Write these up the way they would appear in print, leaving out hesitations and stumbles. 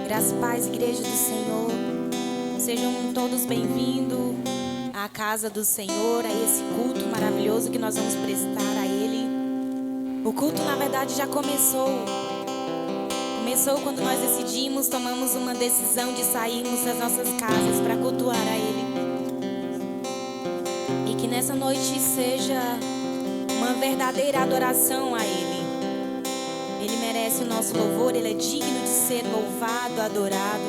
Graça e paz, igreja do Senhor. Sejam todos bem-vindos à casa do Senhor, a esse culto maravilhoso que nós vamos prestar a Ele. O culto, na verdade, já começou. Começou quando nós decidimos, tomamos uma decisão de sairmos das nossas casas para cultuar a Ele. E que nessa noite seja uma verdadeira adoração a Ele. Ele merece o nosso louvor, Ele é digno de ser louvado, adorado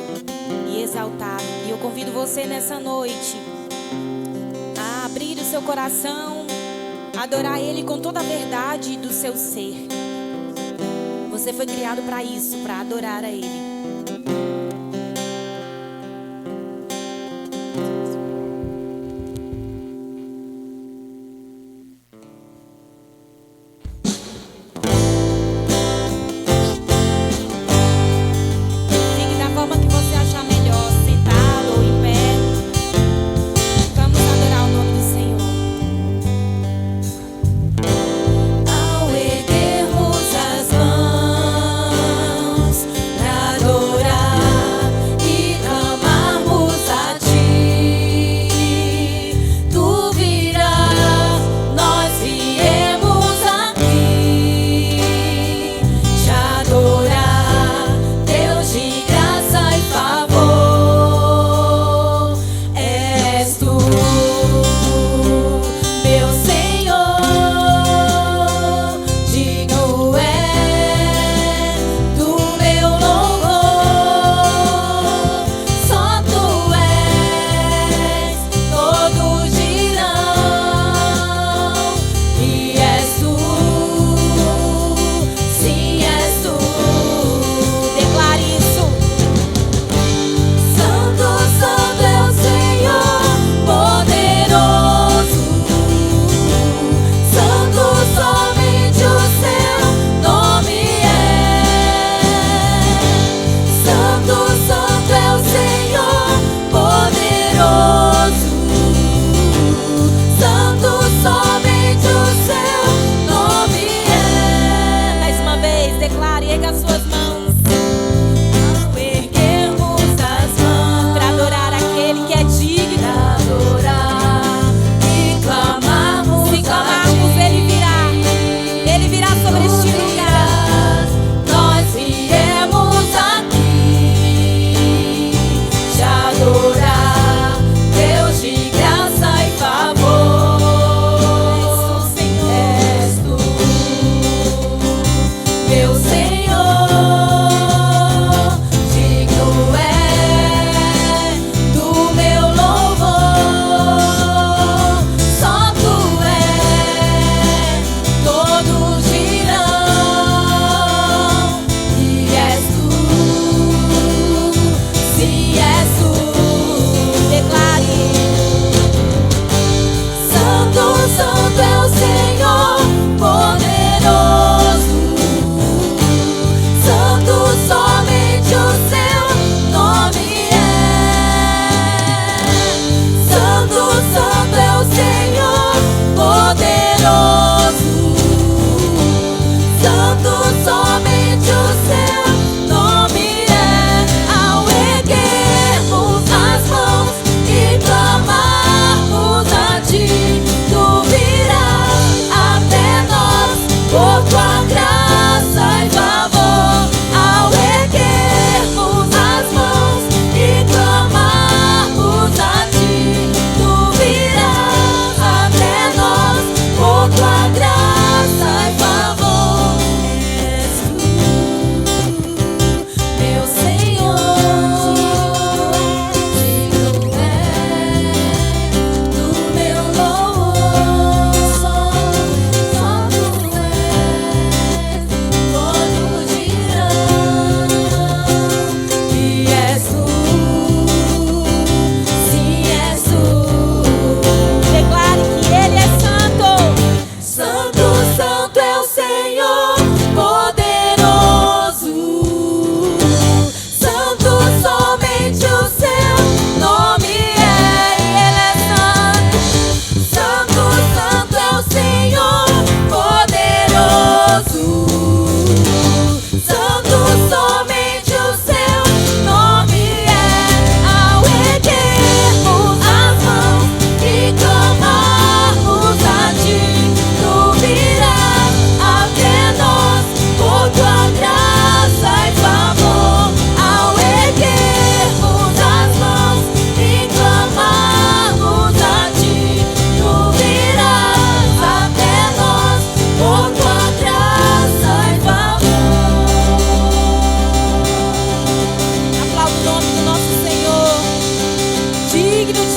e exaltado. E eu convido você nessa noite a abrir o seu coração, a adorar Ele com toda a verdade do seu ser. Você foi criado para isso, para adorar a Ele. Ao erguermos as mãos na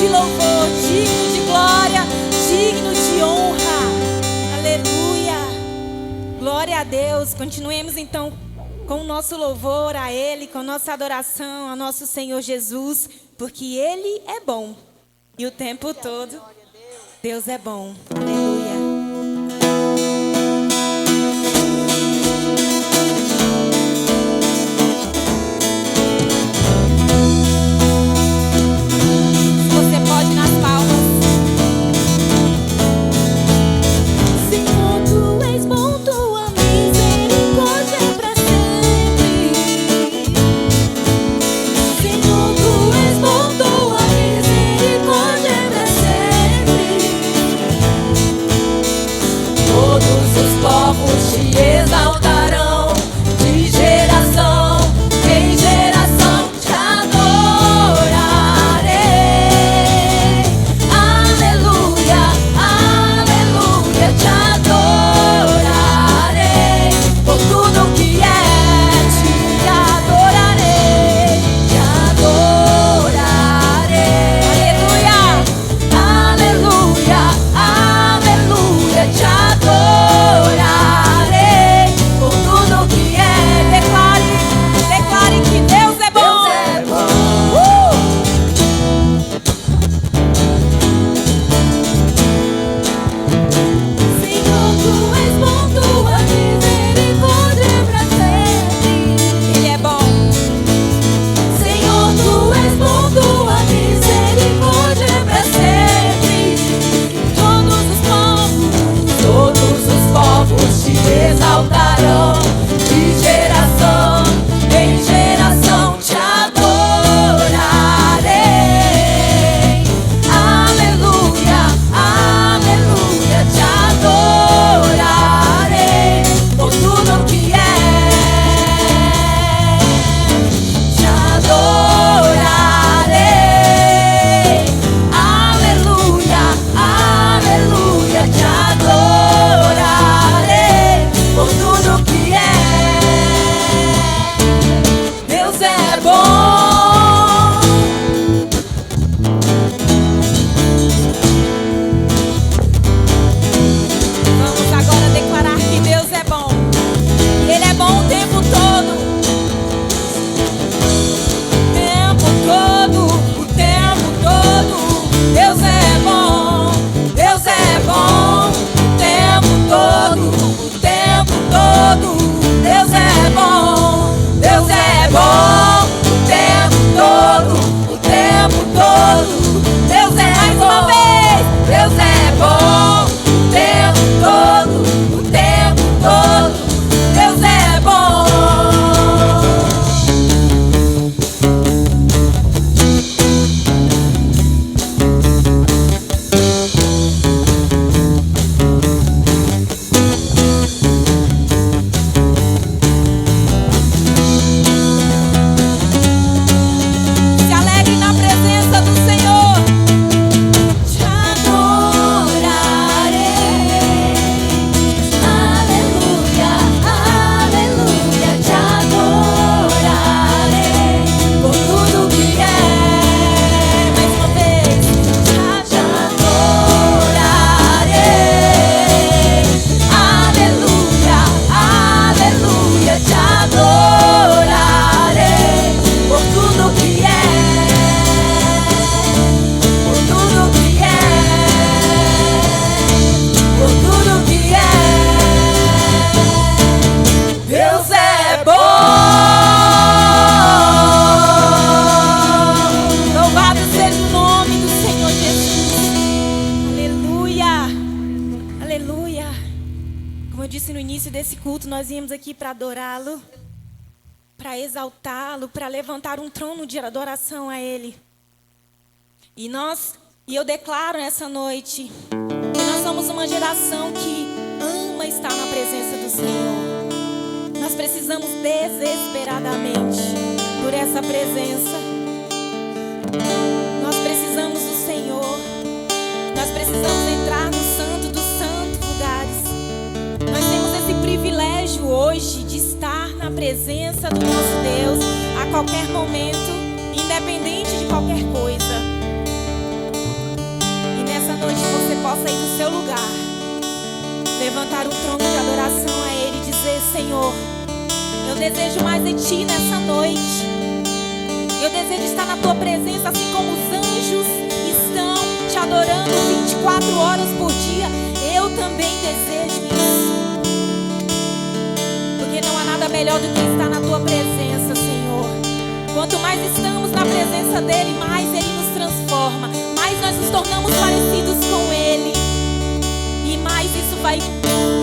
de louvor, digno de glória, digno de honra. Aleluia. Glória a Deus. Continuemos então com o nosso louvor a Ele, com nossa adoração ao nosso Senhor Jesus, porque Ele é bom. E o tempo todo, Deus é bom. Aleluia. Nós viemos aqui para adorá-lo, para exaltá-lo, para levantar um trono de adoração a Ele. E eu declaro nessa noite que nós somos uma geração que ama estar na presença do Senhor. Nós precisamos desesperadamente por essa presença. Nós precisamos do Senhor. Nós precisamos entrar no Santo dos Santos lugares. Nós temos esse privilégio hoje de estar na presença do nosso Deus a qualquer momento, independente de qualquer coisa. noite você possa ir do seu lugar, levantar um trono de adoração a Ele e dizer: Senhor, eu desejo mais de Ti nessa noite. Eu desejo estar na Tua presença, assim como os anjos estão Te adorando 24 horas por dia. Eu também desejo isso, porque não há nada melhor do que estar na Tua presença, Senhor. Quanto mais estamos na presença dEle, mais Ele nos transforma, mais nós nos tornamos parecidos com Ele, e mais isso vai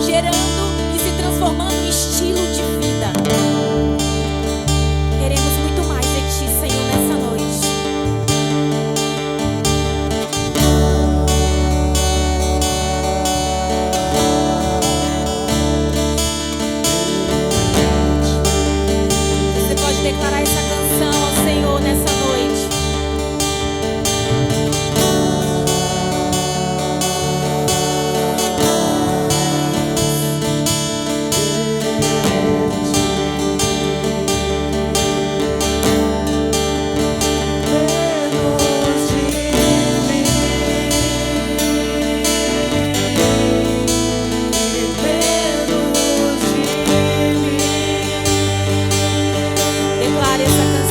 gerando e se transformando em estilo de vida. Queremos muito mais de Ti, Senhor, nessa noite. Você pode declarar essa canção ao Senhor nessa noite. Declare essa canção.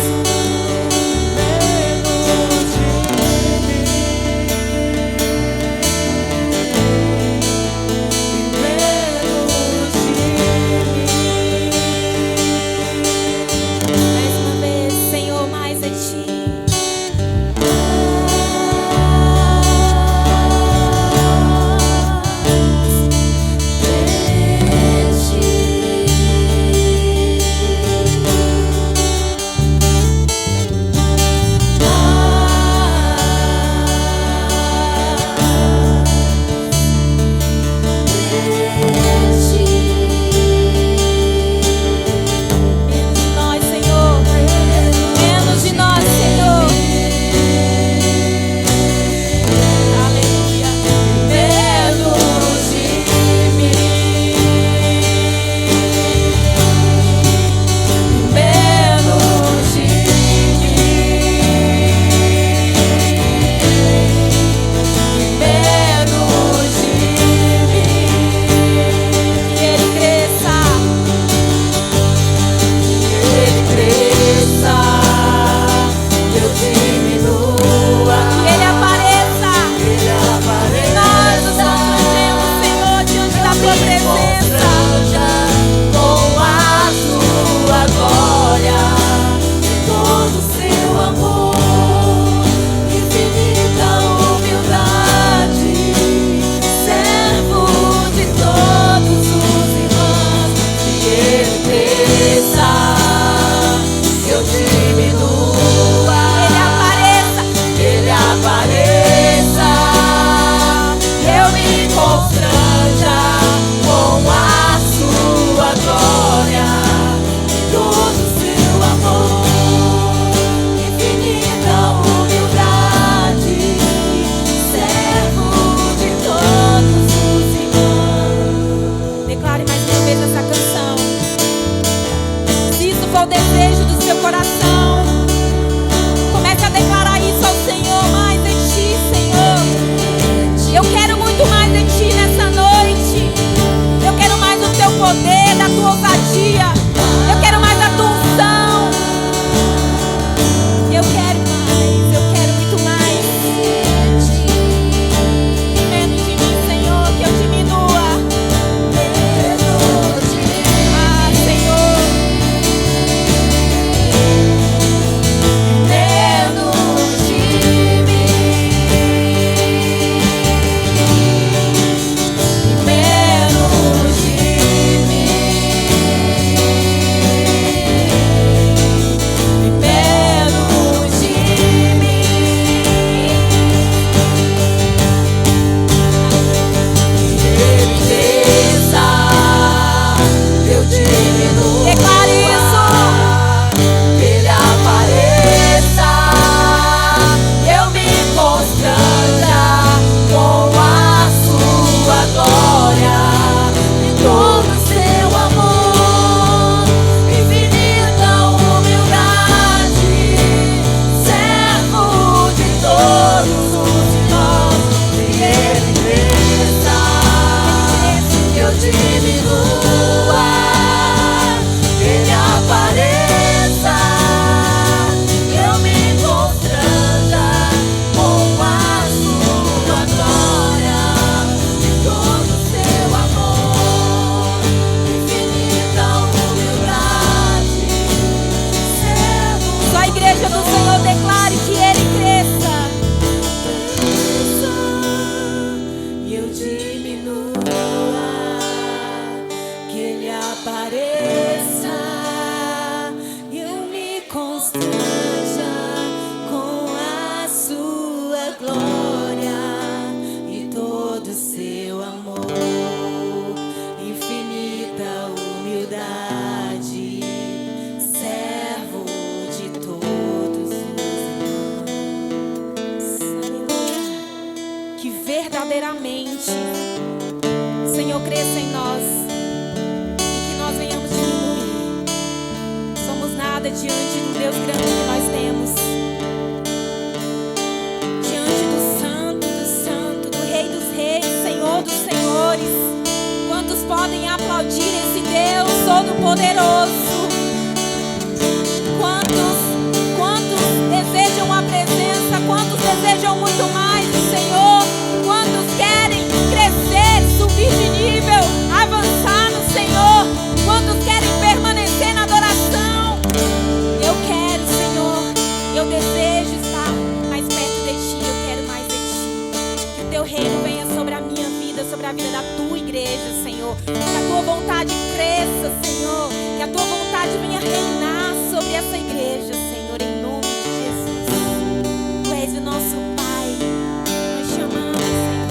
Mais uma vez, Senhor, mais a Ti. Menos de nós, Senhor. Aleluia. Menos de mim. Menos de mim. Menos de mim. Que Ele cresça. Ele cresça, eu diminua. Que Ele apareça. Nós nos constrangemos, Senhor, diante da Tua presença. Com a Sua glória, todo o Seu amor, infinita humildade, servo de todos os irmãos. Que Ele cresça, eu diminua. Ele apareça, eu me constranja com a Sua glória, todo o Seu amor, infinita humildade, servo de todos os irmãos. Declare mais uma vez essa canção. Se isso for o desejo do seu coração, comece a declarar isso ao Senhor. Mais de Ti, Senhor. Eu quero muito mais de Ti nessa noite. Eu quero mais do Teu poder, da Tua ousadia. Eu quero mais da Tua unção. Eu quero muito mais. Menos de mim, Senhor, que eu diminua. Ah, Senhor. Menos de mim. Menos de mim. constranja com a sua glória e todo seu amor, infinita humildade, servo de todos os irmãos. Aleluia. Que verdadeiramente, Senhor, cresça em nós e que nós venhamos diminuir. Somos nada diante do Deus grande que nós temos, diante do Santo, do Rei dos Reis, Senhor dos Senhores. Quantos podem aplaudir esse Deus Todo-Poderoso? Quantos desejam a presença? Quantos desejam muito mais do Senhor? Quantos querem crescer, subir de nível, avançar no Senhor? Quantos querem permanecer na adoração? Eu quero, Senhor. Eu desejo estar mais perto de Ti. Eu quero mais de Ti. Que o Teu reino venha sobre a minha vida, sobre a vida da Tua igreja, Senhor. Que a Tua vontade cresça, Senhor. Que a Tua vontade venha reinar sobre essa igreja, Senhor, em nome de Jesus. Tu és o nosso Pai. Nós chamamos, Senhor.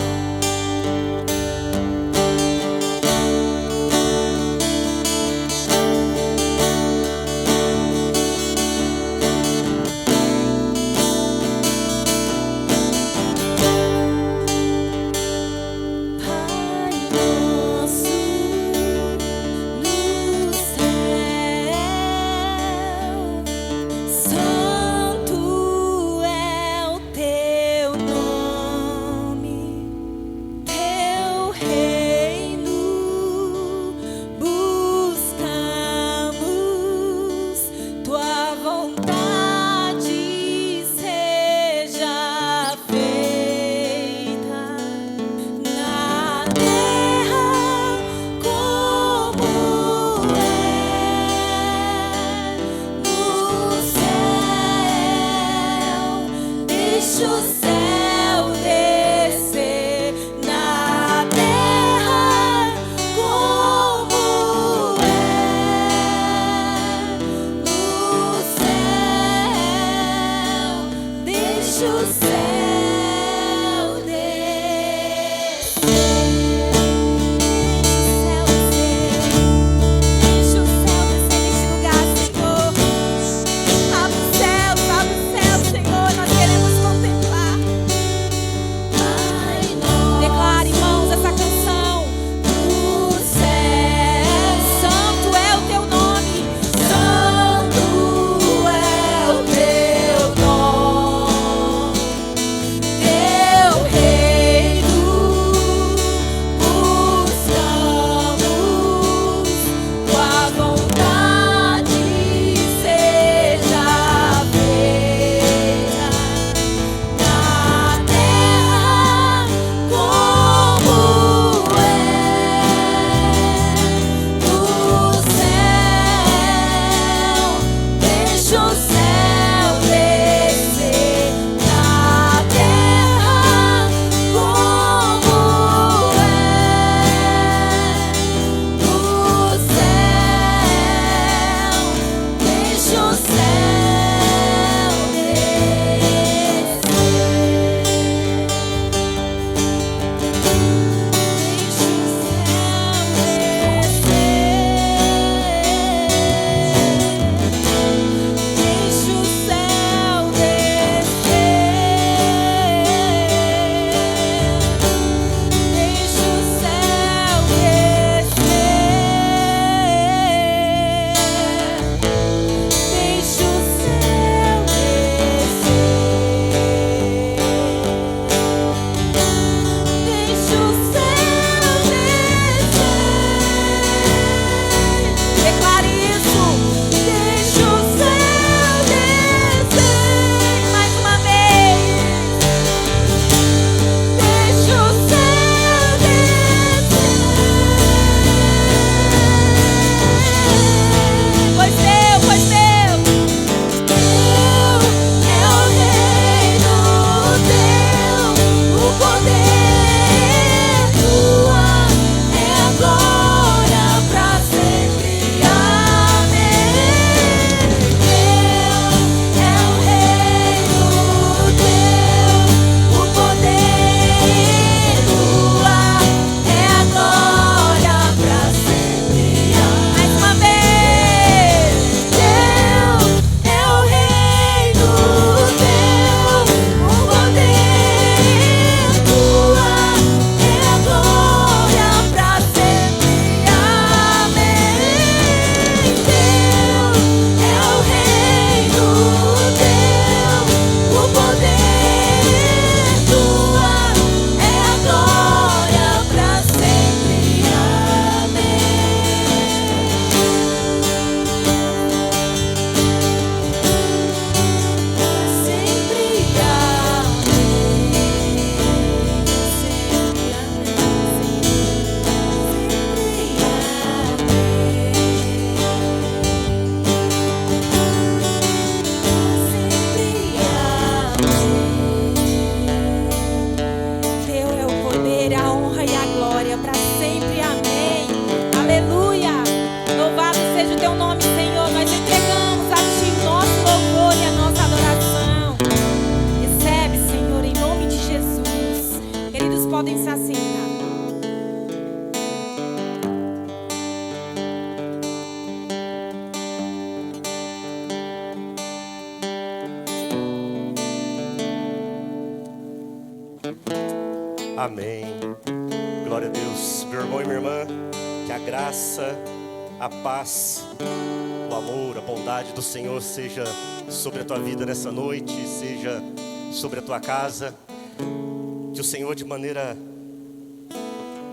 Amém. Glória a Deus. Meu irmão e minha irmã, que a graça, a paz, o amor, a bondade do Senhor seja sobre a tua vida nessa noite, seja sobre a tua casa. Que o Senhor, de maneira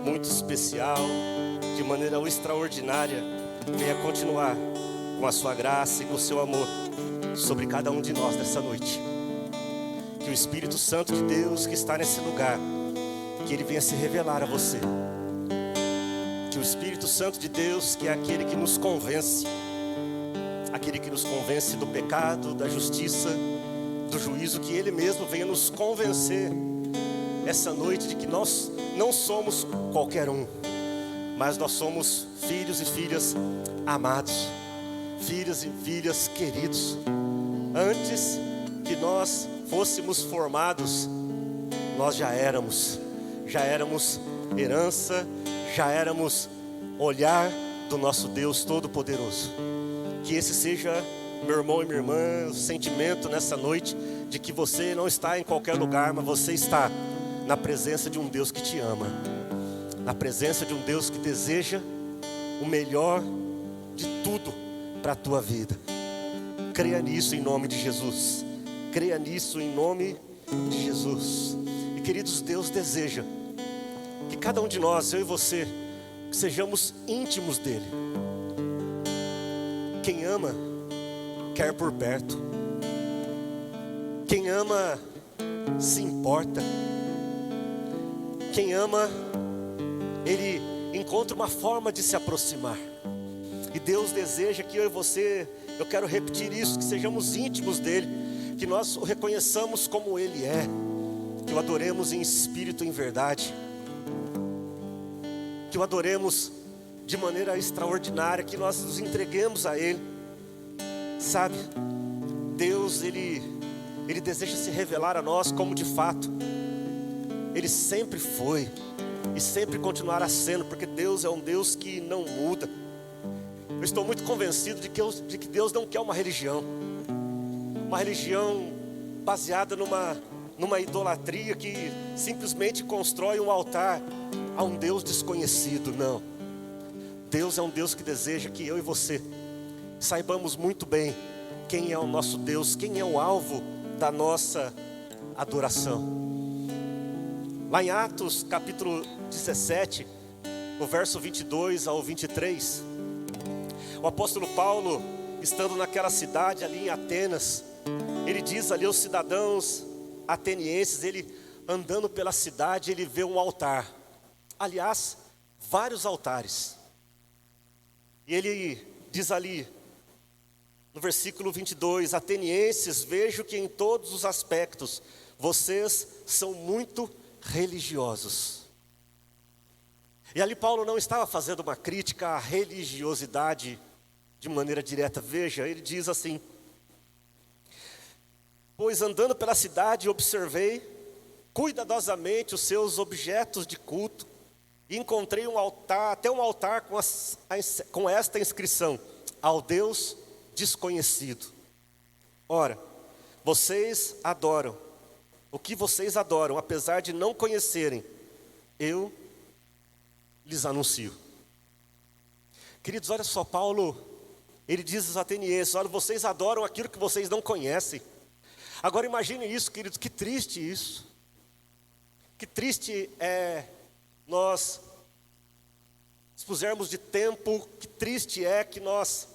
muito especial, de maneira extraordinária, venha continuar com a sua graça e com o seu amor sobre cada um de nós nessa noite. Que o Espírito Santo de Deus que está nesse lugar, que Ele venha se revelar a você. Que o Espírito Santo de Deus, que é aquele que nos convence, aquele que nos convence do pecado, da justiça, do juízo, que Ele mesmo venha nos convencer essa noite de que nós não somos qualquer um, mas nós somos filhos e filhas amados, filhos e filhas queridos. Antes que nós fôssemos formados, nós já éramos herança, já éramos olhar do nosso Deus Todo-Poderoso. Que esse seja, meu irmão e minha irmã, o sentimento nessa noite de que você não está em qualquer lugar, mas você está na presença de um Deus que te ama, na presença de um Deus que deseja o melhor de tudo para a tua vida. Creia nisso em nome de Jesus. Creia nisso em nome de Jesus. E queridos, Deus deseja que cada um de nós, eu e você, que sejamos íntimos dEle. Quem ama, quer por perto. Quem ama, se importa. Quem ama, ele encontra uma forma de se aproximar. E Deus deseja que eu e você, eu quero repetir isso, que sejamos íntimos dEle, que nós o reconheçamos como Ele é, que o adoremos em espírito e em verdade, que o adoremos de maneira extraordinária, que nós nos entreguemos a Ele. Sabe, Deus, Ele deseja se revelar a nós como de fato Ele sempre foi e sempre continuará sendo, porque Deus é um Deus que não muda. Eu estou muito convencido de que Deus não quer uma religião baseada numa idolatria que simplesmente constrói um altar a um Deus desconhecido. Não, Deus é um Deus que deseja que eu e você saibamos muito bem quem é o nosso Deus, quem é o alvo da nossa adoração. Lá em Atos capítulo 17, o verso 22 ao 23, o apóstolo Paulo, estando naquela cidade ali em Atenas, ele diz ali aos cidadãos atenienses, ele andando pela cidade, ele vê um altar, aliás, vários altares, e ele diz ali, no versículo 22, atenienses, vejo que em todos os aspectos, vocês são muito religiosos. E ali Paulo não estava fazendo uma crítica à religiosidade de maneira direta. Veja, ele diz assim: pois andando pela cidade observei cuidadosamente os seus objetos de culto e encontrei um altar, até um altar com esta inscrição: ao Deus desconhecido. Ora, vocês adoram o que vocês adoram, apesar de não conhecerem, eu lhes anuncio. Queridos, olha só, Paulo, ele diz aos atenienses: olha, vocês adoram aquilo que vocês não conhecem. Agora imagine isso, queridos, que triste isso. Que triste é nós dispusermos de tempo, que triste é que nós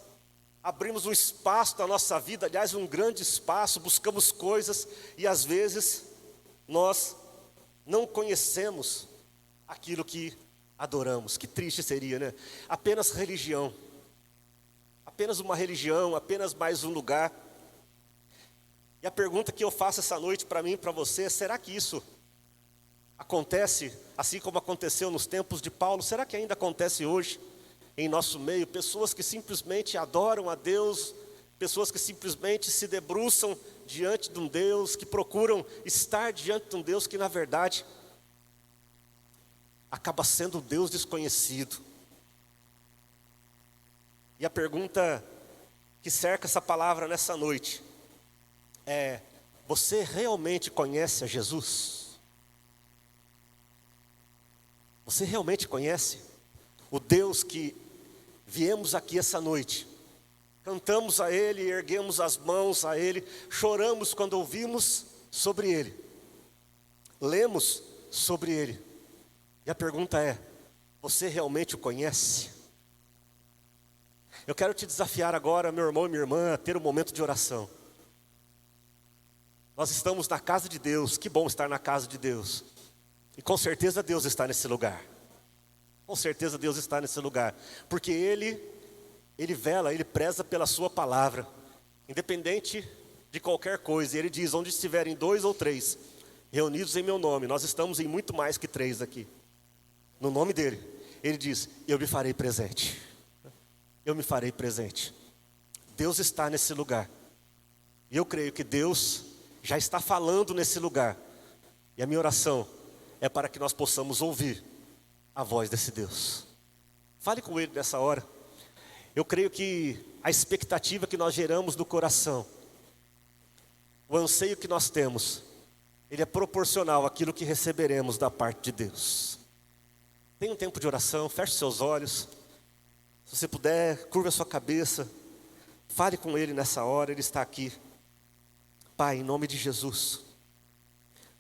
abrimos um espaço da nossa vida, aliás, um grande espaço, buscamos coisas e às vezes nós não conhecemos aquilo que adoramos. Que triste seria, né? Apenas religião, apenas uma religião, apenas mais um lugar. E a pergunta que eu faço essa noite para mim e para você: será que isso acontece assim como aconteceu nos tempos de Paulo? Será que ainda acontece hoje em nosso meio? Pessoas que simplesmente adoram a Deus, pessoas que simplesmente se debruçam diante de um Deus, que procuram estar diante de um Deus que na verdade acaba sendo um Deus desconhecido. E a pergunta que cerca essa palavra nessa noite é: você realmente conhece a Jesus? Você realmente conhece o Deus que viemos aqui essa noite? Cantamos a Ele, erguemos as mãos a Ele, choramos quando ouvimos sobre Ele, lemos sobre Ele. E a pergunta é: você realmente o conhece? Eu quero te desafiar agora, meu irmão e minha irmã, a ter um momento de oração. Nós estamos na casa de Deus, que bom estar na casa de Deus. E com certeza Deus está nesse lugar. Com certeza Deus está nesse lugar. Porque Ele vela, Ele preza pela sua palavra. Independente de qualquer coisa. Ele diz: onde estiverem 2 ou 3 reunidos em meu nome, nós estamos em muito mais que 3 aqui. No nome dEle. Ele diz: eu me farei presente. Eu me farei presente. Deus está nesse lugar. E eu creio que Deus já está falando nesse lugar. E a minha oração é para que nós possamos ouvir a voz desse Deus. Fale com Ele nessa hora. Eu creio que a expectativa que nós geramos no coração, o anseio que nós temos, ele é proporcional àquilo que receberemos da parte de Deus. Tenha um tempo de oração, feche seus olhos. Se você puder, curva a sua cabeça. Fale com Ele nessa hora, Ele está aqui. Pai, em nome de Jesus,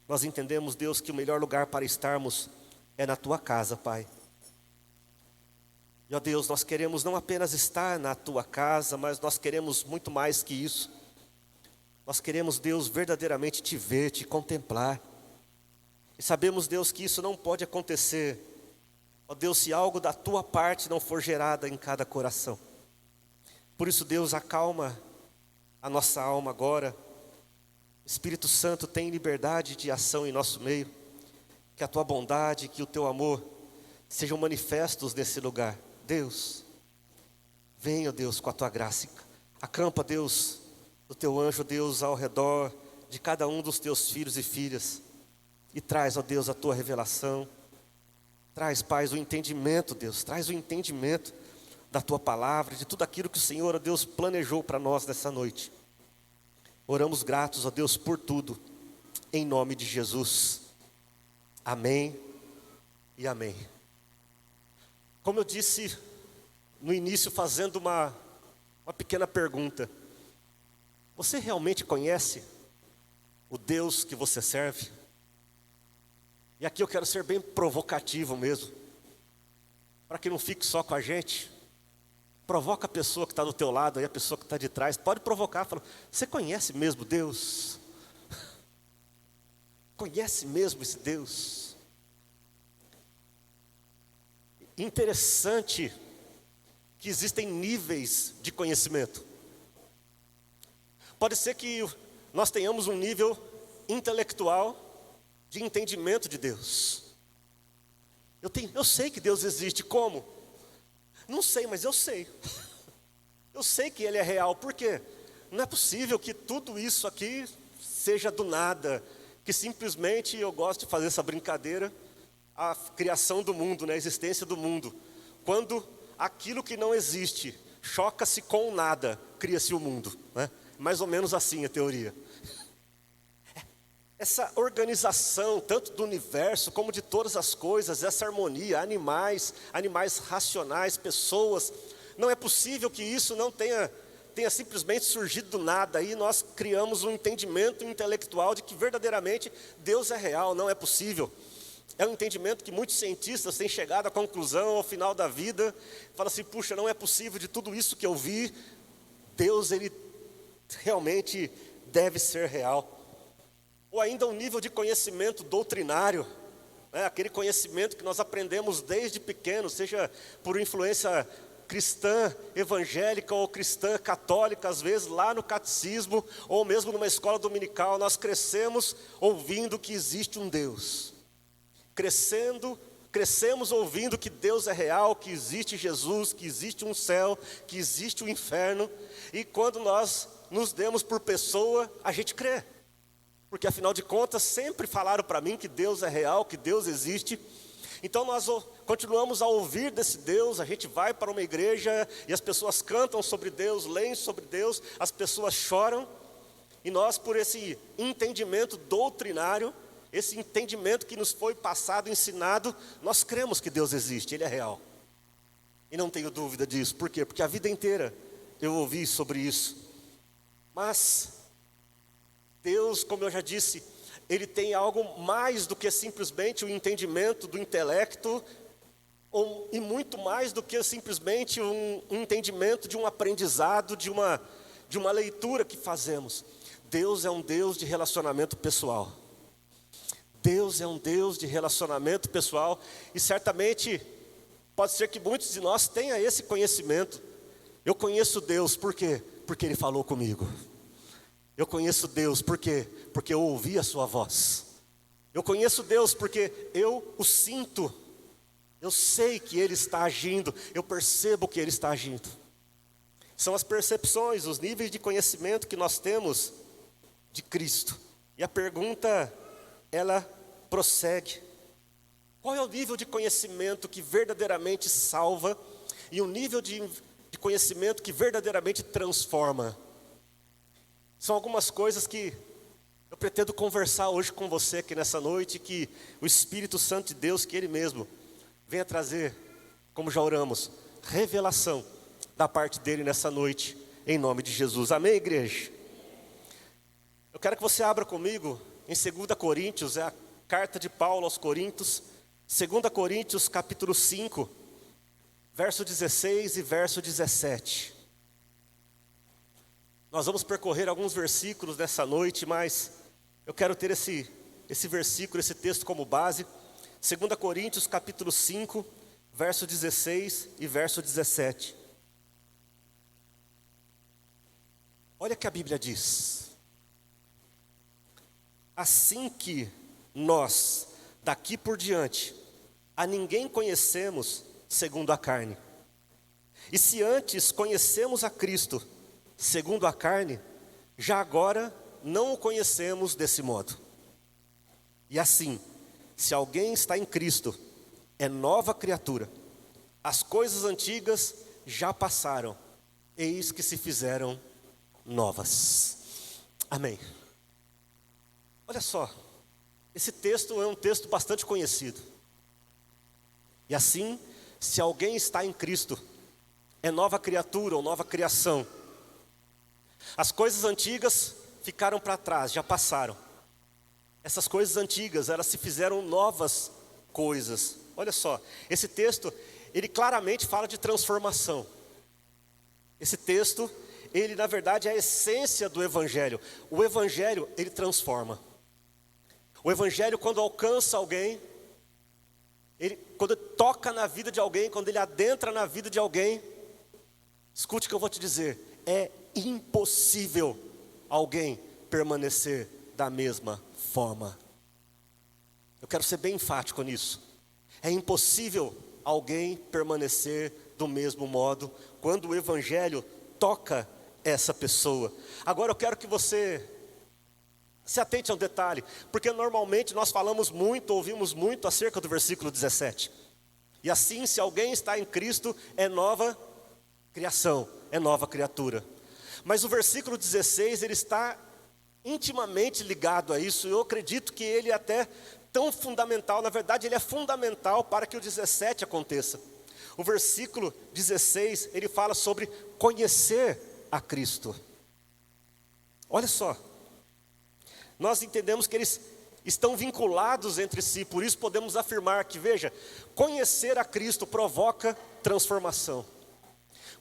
nós entendemos, Deus, que o melhor lugar para estarmos é na Tua casa, Pai. E, ó Deus, nós queremos não apenas estar na Tua casa, mas nós queremos muito mais que isso. Nós queremos, Deus, verdadeiramente Te ver, Te contemplar. E sabemos, Deus, que isso não pode acontecer, ó Deus, se algo da Tua parte não for gerado em cada coração. Por isso, Deus, acalma a nossa alma agora. Espírito Santo, tem liberdade de ação em nosso meio. Que a Tua bondade, que o Teu amor sejam manifestos nesse lugar. Deus, venha, Deus, com a Tua graça. Acampa, Deus, o Teu anjo, Deus, ao redor de cada um dos Teus filhos e filhas. E traz, ó Deus, a Tua revelação. Traz, Pai, o entendimento, Deus. Traz o entendimento da Tua palavra, de tudo aquilo que o Senhor, ó Deus, planejou para nós nessa noite. Oramos gratos, ó Deus, por tudo, em nome de Jesus. Amém e amém. Como eu disse no início, fazendo uma pequena pergunta: você realmente conhece o Deus que você serve? E aqui eu quero ser bem provocativo mesmo, para que não fique só com a gente. Provoca a pessoa que está do teu lado, aí a pessoa que está de trás, pode provocar, fala: você conhece mesmo Deus? Conhece mesmo esse Deus? Interessante que existem níveis de conhecimento. Pode ser que nós tenhamos um nível intelectual de entendimento de Deus. Eu sei que Deus existe. Como? Não sei, mas eu sei. Eu sei que Ele é real. Por quê? Não é possível que tudo isso aqui seja do nada, que simplesmente, eu gosto de fazer essa brincadeira, a criação do mundo, né, a existência do mundo. Quando aquilo que não existe choca-se com o nada, cria-se o mundo, né? Mais ou menos assim a teoria. Essa organização, tanto do universo como de todas as coisas, essa harmonia, animais racionais, pessoas, não é possível que isso não tenha simplesmente surgido do nada. Aí nós criamos um entendimento intelectual de que verdadeiramente Deus é real. Não é possível. É um entendimento que muitos cientistas têm chegado à conclusão ao final da vida. Fala assim: puxa, não é possível, de tudo isso que eu vi, Deus, Ele realmente deve ser real. Ou ainda um nível de conhecimento doutrinário, né? Aquele conhecimento que nós aprendemos desde pequeno, seja por influência cristã evangélica ou cristã católica, às vezes lá no catecismo, ou mesmo numa escola dominical, nós crescemos ouvindo que existe um Deus. Crescemos ouvindo que Deus é real, que existe Jesus, que existe um céu, que existe um inferno. E quando nós nos demos por pessoa, a gente crê. Porque afinal de contas, sempre falaram para mim que Deus é real, que Deus existe. Então nós continuamos a ouvir desse Deus, a gente vai para uma igreja e as pessoas cantam sobre Deus, leem sobre Deus, as pessoas choram. E nós, por esse entendimento doutrinário, esse entendimento que nos foi passado, ensinado, nós cremos que Deus existe, Ele é real. E não tenho dúvida disso. Por quê? Porque a vida inteira eu ouvi sobre isso. Mas Deus, como eu já disse, Ele tem algo mais do que simplesmente o entendimento do intelecto, e muito mais do que simplesmente um entendimento de um aprendizado, de uma leitura que fazemos. Deus é um Deus de relacionamento pessoal. Deus é um Deus de relacionamento pessoal, e certamente pode ser que muitos de nós tenham esse conhecimento. Eu conheço Deus, por quê? Porque Ele falou comigo. Eu conheço Deus, por quê? Porque eu ouvi a sua voz. Eu conheço Deus porque eu o sinto. Eu sei que Ele está agindo, eu percebo que Ele está agindo. São as percepções, os níveis de conhecimento que nós temos de Cristo. E a pergunta, ela prossegue. Qual é o nível de conhecimento que verdadeiramente salva e o nível de conhecimento que verdadeiramente transforma? São algumas coisas que eu pretendo conversar hoje com você aqui nessa noite, que o Espírito Santo de Deus, que Ele mesmo venha trazer, como já oramos, revelação da parte dEle nessa noite, em nome de Jesus. Amém, igreja? Eu quero que você abra comigo em 2 Coríntios, é a carta de Paulo aos Coríntios, 2 Coríntios capítulo 5, verso 16 e verso 17. Nós vamos percorrer alguns versículos nessa noite, mas eu quero ter esse versículo, esse texto como base. 2 Coríntios capítulo 5, verso 16 e verso 17. Olha o que a Bíblia diz. Assim que nós, daqui por diante, a ninguém conhecemos segundo a carne. E se antes conhecemos a Cristo segundo a carne, já agora não o conhecemos desse modo. E assim, se alguém está em Cristo, é nova criatura. As coisas antigas já passaram, eis que se fizeram novas. Amém. Olha só, esse texto é um texto bastante conhecido. E assim, se alguém está em Cristo, é nova criatura ou nova criação. As coisas antigas ficaram para trás, já passaram. Essas coisas antigas, elas se fizeram novas coisas. Olha só, esse texto, ele claramente fala de transformação. Esse texto, ele na verdade é a essência do Evangelho. O Evangelho, ele transforma. O Evangelho, quando alcança alguém, quando toca na vida de alguém, quando ele adentra na vida de alguém, escute o que eu vou te dizer, é impossível alguém permanecer da mesma forma. Eu quero ser bem enfático nisso. É impossível alguém permanecer do mesmo modo quando o Evangelho toca essa pessoa. Agora eu quero que você se atente a um detalhe, porque normalmente nós falamos muito, ouvimos muito acerca do versículo 17. E assim, se alguém está em Cristo, é nova criação, é nova criatura. Mas o versículo 16, ele está intimamente ligado a isso. Eu acredito que ele é até tão fundamental, na verdade ele é fundamental para que o 17 aconteça. O versículo 16, ele fala sobre conhecer a Cristo. Olha só, nós entendemos que eles estão vinculados entre si, por isso podemos afirmar que, veja, conhecer a Cristo provoca transformação.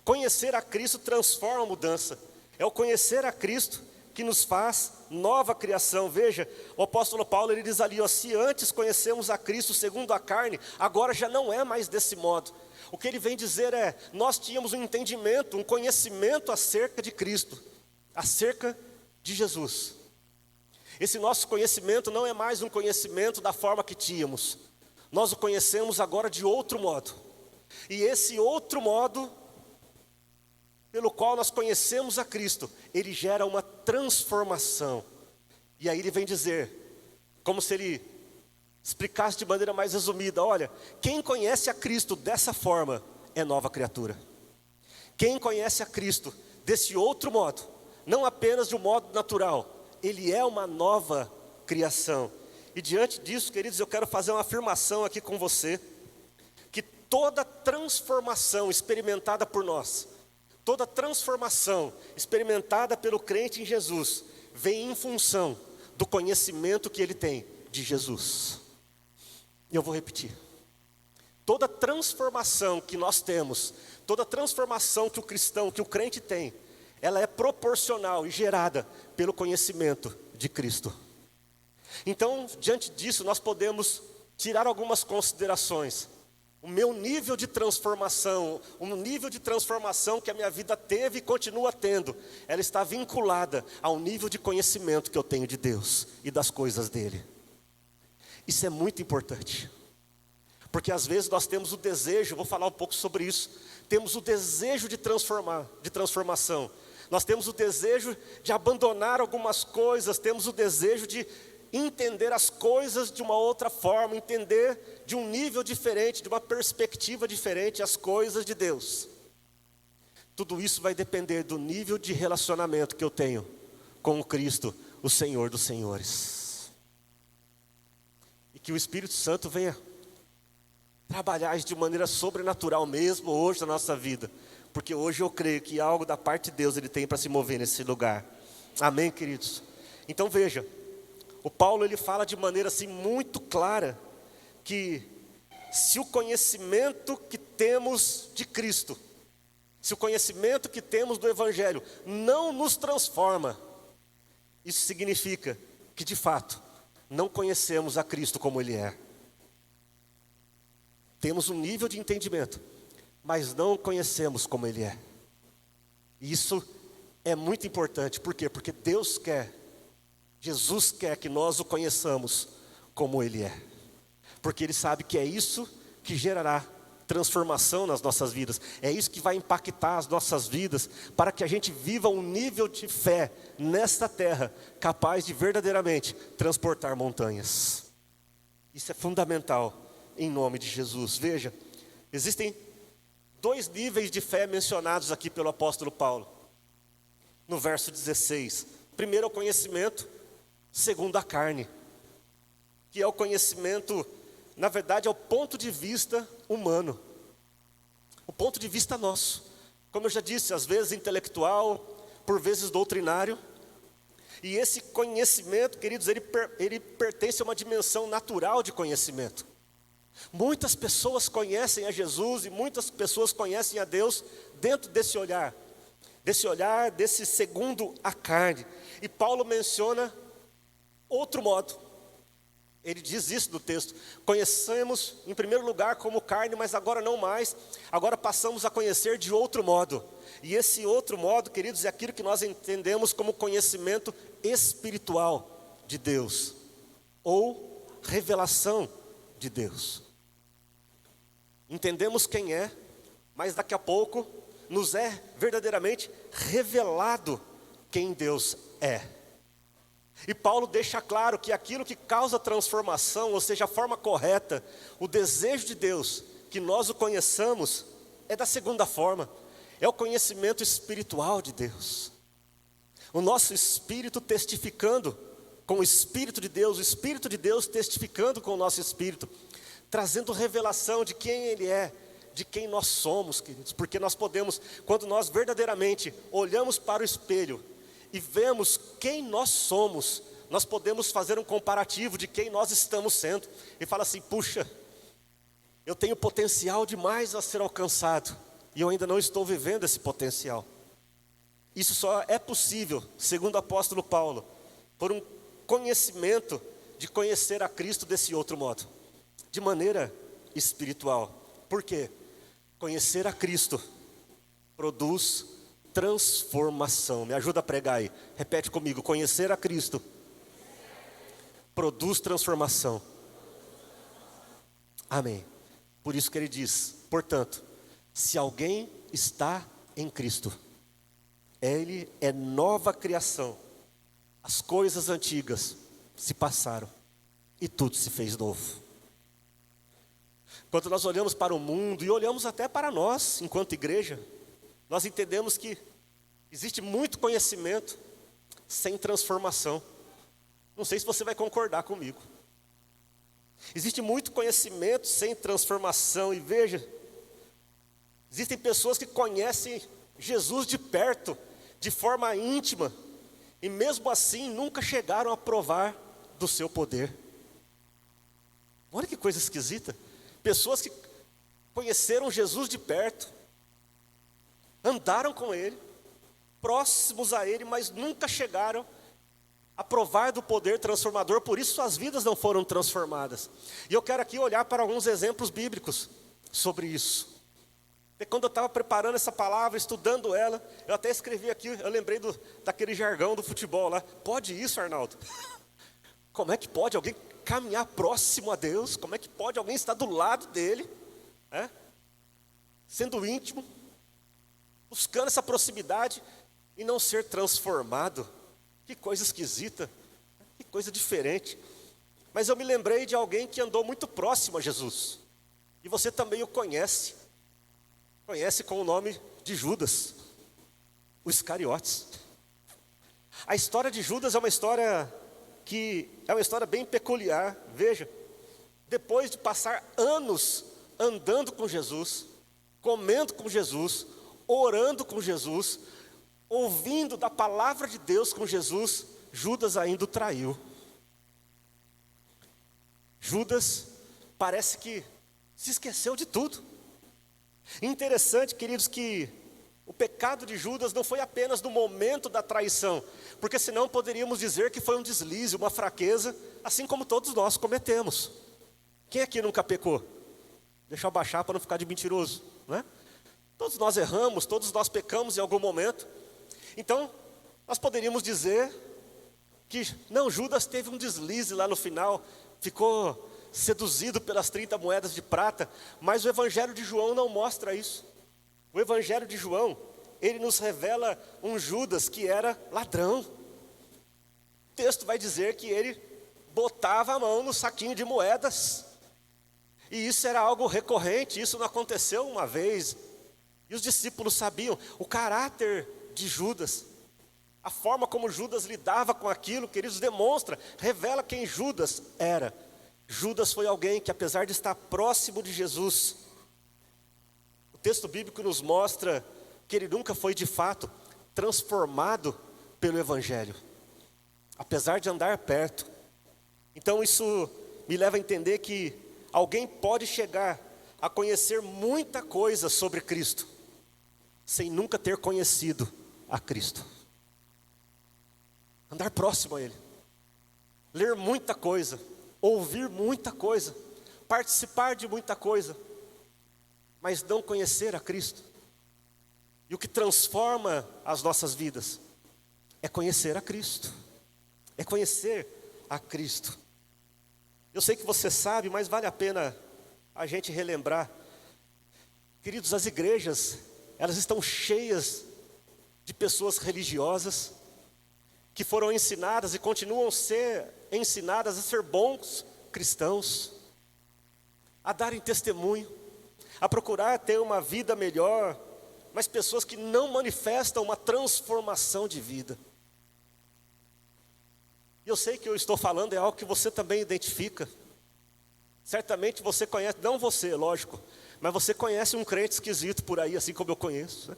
Conhecer a Cristo transforma a mudança. É o conhecer a Cristo que nos faz nova criação. Veja, o apóstolo Paulo, ele diz ali, ó, se antes conhecemos a Cristo segundo a carne, agora já não é mais desse modo. O que ele vem dizer é, nós tínhamos um entendimento, um conhecimento acerca de Cristo, acerca de Jesus. Esse nosso conhecimento não é mais um conhecimento da forma que tínhamos. Nós o conhecemos agora de outro modo. E esse outro modo pelo qual nós conhecemos a Cristo, ele gera uma transformação. E aí ele vem dizer, como se ele explicasse de maneira mais resumida, olha, quem conhece a Cristo dessa forma é nova criatura. Quem conhece a Cristo desse outro modo, não apenas de um modo natural, ele é uma nova criação. E diante disso, queridos, eu quero fazer uma afirmação aqui com você, que toda transformação experimentada por nós, toda transformação experimentada pelo crente em Jesus, vem em função do conhecimento que ele tem de Jesus. E eu vou repetir. Toda transformação que nós temos, toda transformação que o cristão, que o crente tem, ela é proporcional e gerada pelo conhecimento de Cristo. Então, diante disso, nós podemos tirar algumas considerações. O meu nível de transformação, o nível de transformação que a minha vida teve e continua tendo, ela está vinculada ao nível de conhecimento que eu tenho de Deus e das coisas dele. Isso é muito importante, porque às vezes nós temos o desejo, vou falar um pouco sobre isso, temos o desejo de transformação, nós temos o desejo de abandonar algumas coisas, temos o desejo de entender as coisas de uma outra forma, entender de um nível diferente, de uma perspectiva diferente as coisas de Deus. Tudo isso vai depender do nível de relacionamento que eu tenho com o Cristo, o Senhor dos Senhores. E que o Espírito Santo venha trabalhar de maneira sobrenatural mesmo hoje na nossa vida, porque hoje eu creio que algo da parte de Deus Ele tem para se mover nesse lugar. Amém, queridos? Então veja, o Paulo ele fala de maneira assim muito clara que se o conhecimento que temos de Cristo, se o conhecimento que temos do Evangelho não nos transforma, isso significa que de fato não conhecemos a Cristo como Ele é. Temos um nível de entendimento, mas não conhecemos como Ele é. E isso é muito importante, por quê? Porque Deus quer, Jesus quer que nós o conheçamos como Ele é, porque Ele sabe que é isso que gerará transformação nas nossas vidas, é isso que vai impactar as nossas vidas, para que a gente viva um nível de fé nesta terra, capaz de verdadeiramente transportar montanhas. Isso é fundamental em nome de Jesus. Veja, existem 2 níveis de fé mencionados aqui pelo apóstolo Paulo, no verso 16, primeiro é o conhecimento, segundo a carne, que é o conhecimento, na verdade é o ponto de vista humano, o ponto de vista nosso, como eu já disse, às vezes intelectual, por vezes doutrinário, e esse conhecimento, queridos, ele pertence a uma dimensão natural de conhecimento. Muitas pessoas conhecem a Jesus e muitas pessoas conhecem a Deus dentro desse olhar, desse segundo a carne, e Paulo menciona outro modo, ele diz isso no texto: conhecemos em primeiro lugar como carne, mas agora não mais, agora passamos a conhecer de outro modo. E esse outro modo, queridos, é aquilo que nós entendemos como conhecimento espiritual de Deus, ou revelação de Deus. Entendemos quem é, mas daqui a pouco nos é verdadeiramente revelado quem Deus é. E Paulo deixa claro que aquilo que causa transformação, ou seja, a forma correta, o desejo de Deus, que nós o conheçamos, é da segunda forma, é o conhecimento espiritual de Deus. O nosso espírito testificando com o Espírito de Deus, o Espírito de Deus testificando com o nosso espírito, trazendo revelação de quem Ele é, de quem nós somos, queridos, porque nós podemos, quando nós verdadeiramente olhamos para o espelho e vemos quem nós somos, nós podemos fazer um comparativo de quem nós estamos sendo, e fala assim: puxa, eu tenho potencial demais a ser alcançado, e eu ainda não estou vivendo esse potencial. Isso só é possível, segundo o apóstolo Paulo, por um conhecimento de conhecer a Cristo desse outro modo, de maneira espiritual. Por quê? Conhecer a Cristo produz transformação. Me ajuda a pregar aí, repete comigo: conhecer a Cristo produz transformação. Amém. Por isso que ele diz: portanto, se alguém está em Cristo, ele é nova criação, as coisas antigas se passaram e tudo se fez novo. Quando nós olhamos para o mundo e olhamos até para nós enquanto igreja, nós entendemos que existe muito conhecimento sem transformação. Não sei se você vai concordar comigo. Existe muito conhecimento sem transformação. E veja, existem pessoas que conhecem Jesus de perto, de forma íntima, e mesmo assim nunca chegaram a provar do seu poder. Olha que coisa esquisita. Pessoas que conheceram Jesus de perto, andaram com Ele, próximos a Ele, mas nunca chegaram a provar do poder transformador, por isso suas vidas não foram transformadas. E eu quero aqui olhar para alguns exemplos bíblicos sobre isso. E quando eu estava preparando essa palavra, estudando ela, eu até escrevi aqui, eu lembrei daquele jargão do futebol lá. Pode isso, Arnaldo? Como é que pode alguém caminhar próximo a Deus? Como é que pode alguém estar do lado dele, sendo íntimo, buscando essa proximidade e não ser transformado? Que coisa esquisita, que coisa diferente. Mas eu me lembrei de alguém que andou muito próximo a Jesus. E você também o conhece. Conhece com o nome de Judas, o Iscariotes. A história de Judas é uma história bem peculiar. Veja, depois de passar anos andando com Jesus, comendo com Jesus, orando com Jesus, ouvindo da palavra de Deus com Jesus, Judas ainda o traiu. Judas parece que se esqueceu de tudo. Interessante, queridos, que o pecado de Judas não foi apenas no momento da traição, porque senão poderíamos dizer que foi um deslize, uma fraqueza, assim como todos nós cometemos. Quem aqui nunca pecou? Deixa eu abaixar para não ficar de mentiroso, não é? Todos nós erramos, todos nós pecamos em algum momento. Então, nós poderíamos dizer que, não, Judas teve um deslize lá no final, ficou seduzido pelas 30 moedas de prata, mas o Evangelho de João não mostra isso. O Evangelho de João, ele nos revela um Judas que era ladrão. O texto vai dizer que ele botava a mão no saquinho de moedas, e isso era algo recorrente, isso não aconteceu uma vez, e os discípulos sabiam o caráter de Judas, a forma como Judas lidava com aquilo, queridos, demonstra, revela quem Judas era. Judas foi alguém que, apesar de estar próximo de Jesus, o texto bíblico nos mostra que ele nunca foi de fato transformado pelo Evangelho, apesar de andar perto. Então isso me leva a entender que alguém pode chegar a conhecer muita coisa sobre Cristo, sem nunca ter conhecido a Cristo. Andar próximo a Ele, ler muita coisa, ouvir muita coisa, participar de muita coisa, mas não conhecer a Cristo. E o que transforma as nossas vidas é conhecer a Cristo, é conhecer a Cristo. Eu sei que você sabe, mas vale a pena a gente relembrar. Queridos, as igrejas, elas estão cheias de pessoas religiosas, que foram ensinadas e continuam a ser ensinadas a ser bons cristãos, a darem testemunho, a procurar ter uma vida melhor, mas pessoas que não manifestam uma transformação de vida. E eu sei que eu estou falando é algo que você também identifica. Certamente você conhece, não você, lógico, mas você conhece um crente esquisito por aí, assim como eu conheço, né?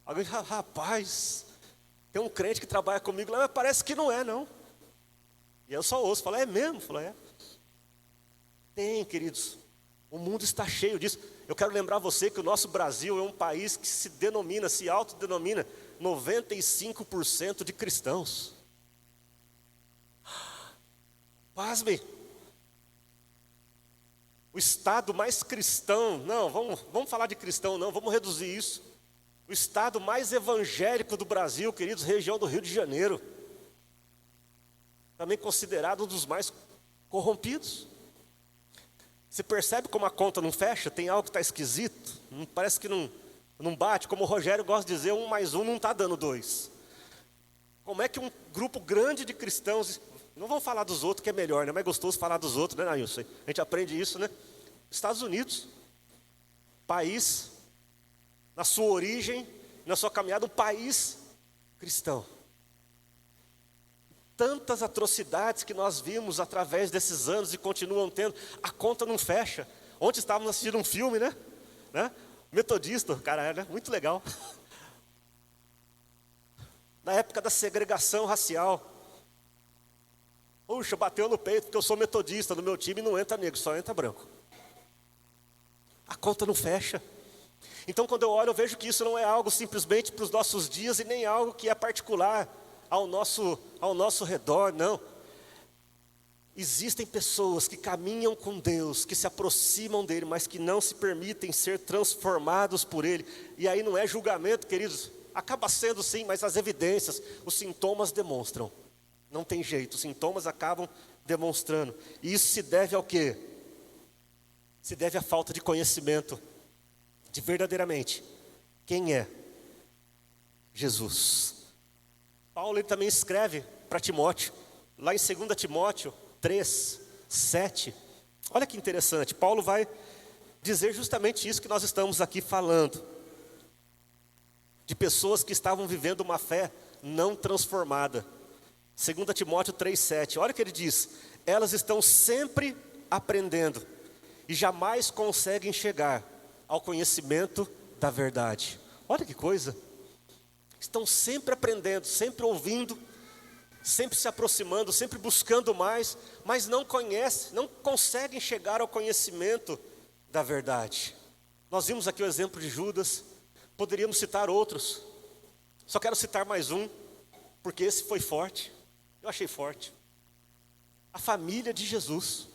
Alguém, rapaz, tem um crente que trabalha comigo lá, mas parece que não é, não. E eu só ouço, falo, é mesmo? Falo, é. Tem, queridos, o mundo está cheio disso. Eu quero lembrar você que o nosso Brasil é um país que se autodenomina 95% de cristãos. Pasmem. O estado mais cristão, não, vamos falar de cristão não, vamos reduzir isso. O estado mais evangélico do Brasil, queridos, região do Rio de Janeiro. Também considerado um dos mais corrompidos. Você percebe como a conta não fecha? Tem algo que está esquisito? Parece que não bate. Como o Rogério gosta de dizer, 1 mais 1 não está dando 2. Como é que um grupo grande de cristãos... Não vamos falar dos outros, que é melhor, né? É mais gostoso falar dos outros, né, Nailson? A gente aprende isso, né? Estados Unidos, país, na sua origem, na sua caminhada, um país cristão. tantas atrocidades que nós vimos através desses anos e continuam tendo, a conta não fecha. Ontem estávamos assistindo um filme, né? Metodista, cara, era muito legal. Na época da segregação racial. Puxa, bateu no peito porque eu sou metodista, no meu time não entra negro, só entra branco. A conta não fecha. Então quando eu olho, eu vejo que isso não é algo simplesmente para os nossos dias e nem algo que é particular ao nosso redor, não. Existem pessoas que caminham com Deus, que se aproximam dele, mas que não se permitem ser transformados por ele. E aí não é julgamento, queridos, acaba sendo sim, mas as evidências, os sintomas demonstram. Não tem jeito, os sintomas acabam demonstrando. E isso se deve ao quê? Se deve à falta de conhecimento de verdadeiramente quem é Jesus. Paulo ele também escreve para Timóteo, lá em 2 Timóteo 3, 7. Olha que interessante, Paulo vai dizer justamente isso que nós estamos aqui falando. De pessoas que estavam vivendo uma fé não transformada. 2 Timóteo 3, 7. Olha o que ele diz. Elas estão sempre aprendendo e jamais conseguem chegar ao conhecimento da verdade. Olha que coisa. Estão sempre aprendendo, sempre ouvindo, sempre se aproximando, sempre buscando mais, mas não conhecem, não conseguem chegar ao conhecimento da verdade. Nós vimos aqui o exemplo de Judas, poderíamos citar outros, só quero citar mais um, porque esse foi forte, eu achei forte. A família de Jesus,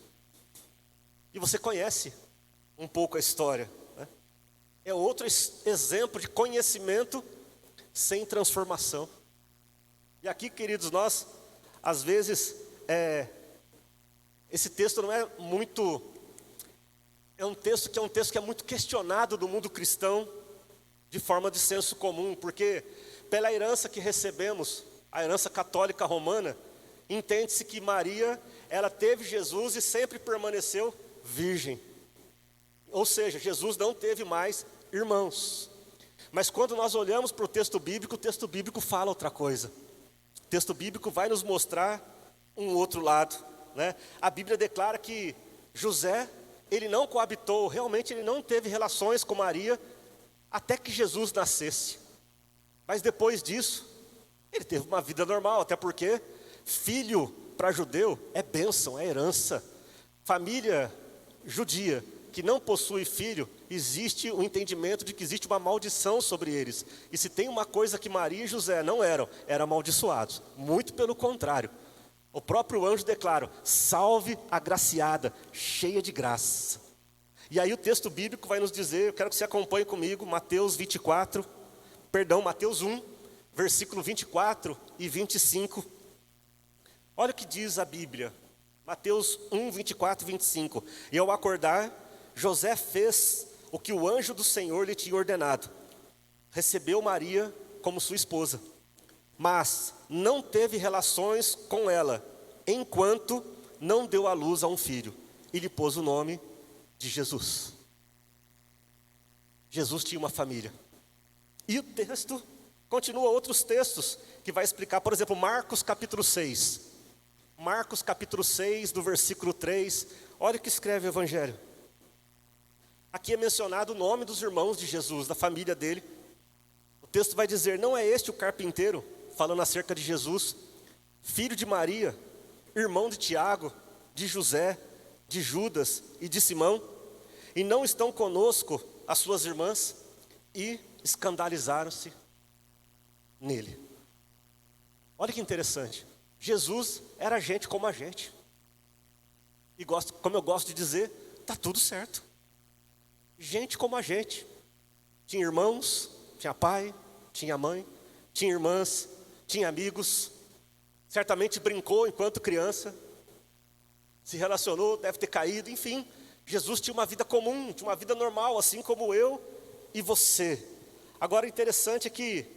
e você conhece um pouco a história, né? É outro exemplo de conhecimento sem transformação. E aqui, queridos, nós, às vezes, esse texto não é muito, é um texto que é muito questionado do mundo cristão, de forma de senso comum, porque pela herança que recebemos, a herança católica romana, entende-se que Maria, ela teve Jesus e sempre permaneceu virgem. Ou seja, Jesus não teve mais irmãos. Mas quando nós olhamos para o texto bíblico fala outra coisa. O texto bíblico vai nos mostrar um outro lado, né? A Bíblia declara que José, ele não coabitou, realmente ele não teve relações com Maria, até que Jesus nascesse. Mas depois disso, ele teve uma vida normal, até porque filho para judeu é bênção, é herança. Família judia que não possui filho, existe o entendimento de que existe uma maldição sobre eles. E se tem uma coisa que Maria e José não eram amaldiçoados. Muito pelo contrário. O próprio anjo declara: salve agraciada, cheia de graça. E aí o texto bíblico vai nos dizer, eu quero que você acompanhe comigo, Mateus 1, versículo 24 e 25. Olha o que diz a Bíblia. Mateus 1, 24 e 25. E ao acordar, José fez o que o anjo do Senhor lhe tinha ordenado. Recebeu Maria como sua esposa, mas não teve relações com ela, enquanto não deu à luz a um filho, e lhe pôs o nome de Jesus. Jesus tinha uma família. E o texto continua outros textos, que vai explicar, por exemplo, Marcos capítulo 6. Marcos capítulo 6, do versículo 3, olha o que escreve o Evangelho. Aqui é mencionado o nome dos irmãos de Jesus, da família dele. O texto vai dizer: não é este o carpinteiro, falando acerca de Jesus, filho de Maria, irmão de Tiago, de José, de Judas e de Simão? E não estão conosco as suas irmãs? E escandalizaram-se nele. Olha que interessante. Jesus era gente como a gente. E como eu gosto de dizer, está tudo certo. Gente como a gente. Tinha irmãos, tinha pai, tinha mãe, tinha irmãs, tinha amigos. Certamente brincou enquanto criança. Se relacionou, deve ter caído, enfim. Jesus tinha uma vida comum, tinha uma vida normal, assim como eu e você. Agora, o interessante é que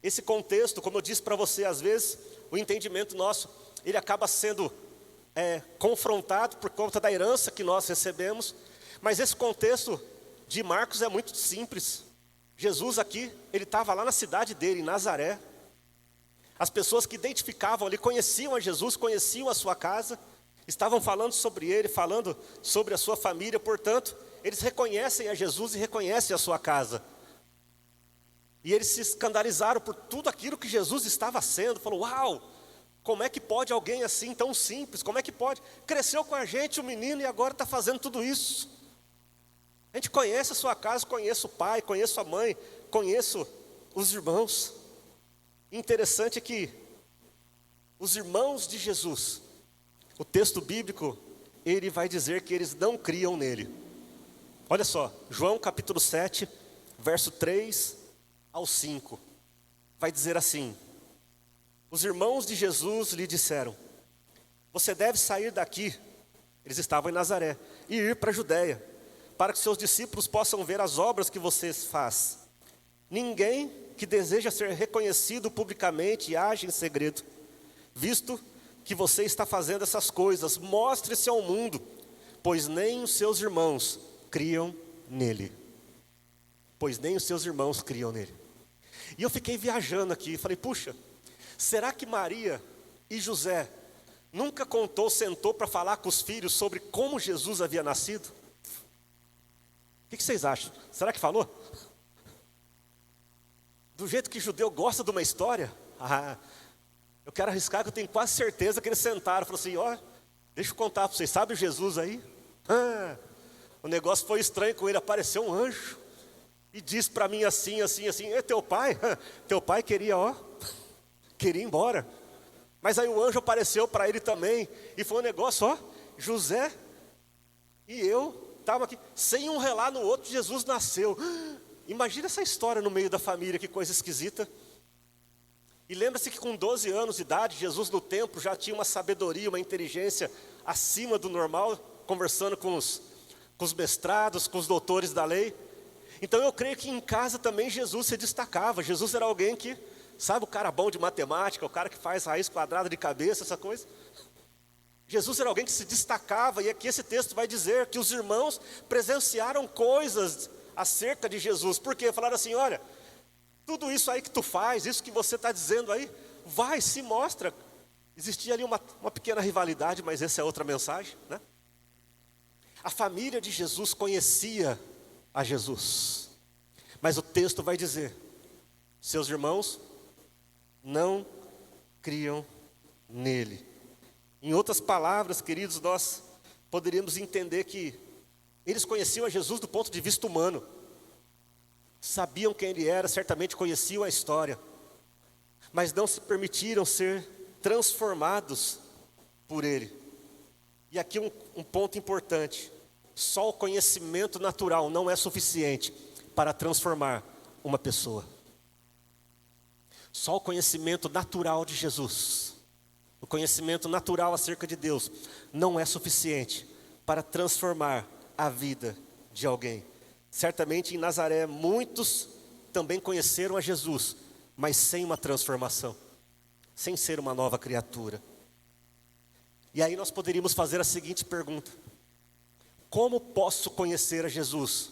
esse contexto, como eu disse para você, às vezes, o entendimento nosso, ele acaba sendo confrontado por conta da herança que nós recebemos. Mas esse contexto de Marcos é muito simples. Jesus aqui, ele estava lá na cidade dele, em Nazaré. As pessoas que identificavam ali, conheciam a Jesus, conheciam a sua casa, estavam falando sobre ele, falando sobre a sua família, portanto, eles reconhecem a Jesus e reconhecem a sua casa. E eles se escandalizaram por tudo aquilo que Jesus estava sendo. Falou, uau, como é que pode alguém assim tão simples? Como é que pode? Cresceu com a gente o menino e agora está fazendo tudo isso. A gente conhece a sua casa, conhece o pai, conhece a mãe, conheço os irmãos. Interessante é que os irmãos de Jesus, o texto bíblico, ele vai dizer que eles não criam nele. Olha só, João capítulo 7, verso 3 ao 5, vai dizer assim: os irmãos de Jesus lhe disseram, você deve sair daqui, eles estavam em Nazaré, e ir para a Judéia, para que seus discípulos possam ver as obras que você faz. Ninguém que deseja ser reconhecido publicamente age em segredo, visto que você está fazendo essas coisas, mostre-se ao mundo, pois nem os seus irmãos criam nele. Pois nem os seus irmãos criam nele. E eu fiquei viajando aqui, falei, puxa, será que Maria e José nunca sentou para falar com os filhos sobre como Jesus havia nascido? O que vocês acham? Será que falou? Do jeito que judeu gosta de uma história, eu quero arriscar que eu tenho quase certeza que eles sentaram e falaram assim, ó, deixa eu contar para vocês, sabe o Jesus aí? O negócio foi estranho com ele, apareceu um anjo e disse para mim assim, é teu pai? Teu pai queria ir embora. Mas aí o anjo apareceu para ele também, e foi um negócio, José e eu estávamos aqui, sem um relar no outro, Jesus nasceu. Imagina essa história no meio da família, que coisa esquisita. E lembra-se que com 12 anos de idade, Jesus no templo já tinha uma sabedoria, uma inteligência acima do normal, conversando com os mestrados, com os doutores da lei. Então eu creio que em casa também Jesus se destacava. Jesus era alguém que, sabe, o cara bom de matemática, o cara que faz raiz quadrada de cabeça, essa coisa. Jesus era alguém que se destacava, e aqui esse texto vai dizer que os irmãos presenciaram coisas acerca de Jesus. Por quê? Falaram assim, olha, tudo isso aí que tu faz, isso que você está dizendo aí, vai, se mostra. Existia ali uma pequena rivalidade, mas essa é outra mensagem, né? A família de Jesus conhecia a Jesus, mas o texto vai dizer, seus irmãos não criam nele. Em outras palavras, queridos, nós poderíamos entender que eles conheciam a Jesus do ponto de vista humano, sabiam quem ele era, certamente conheciam a história, mas não se permitiram ser transformados por ele. E aqui um ponto importante, só o conhecimento natural não é suficiente para transformar uma pessoa. Só o conhecimento natural de Jesus, o conhecimento natural acerca de Deus, não é suficiente para transformar a vida de alguém. Certamente em Nazaré muitos também conheceram a Jesus, mas sem uma transformação, sem ser uma nova criatura. E aí nós poderíamos fazer a seguinte pergunta: como posso conhecer a Jesus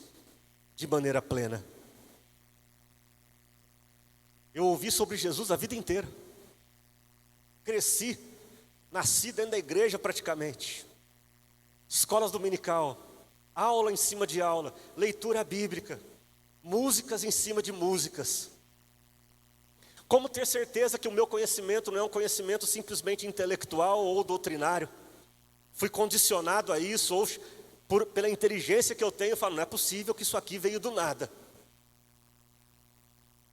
de maneira plena? Eu ouvi sobre Jesus a vida inteira, cresci, nasci dentro da igreja praticamente, escolas dominical, aula em cima de aula, leitura bíblica, músicas em cima de músicas. Como ter certeza que o meu conhecimento não é um conhecimento simplesmente intelectual ou doutrinário? Fui condicionado a isso, ou pela inteligência que eu tenho, eu falo, não é possível que isso aqui veio do nada.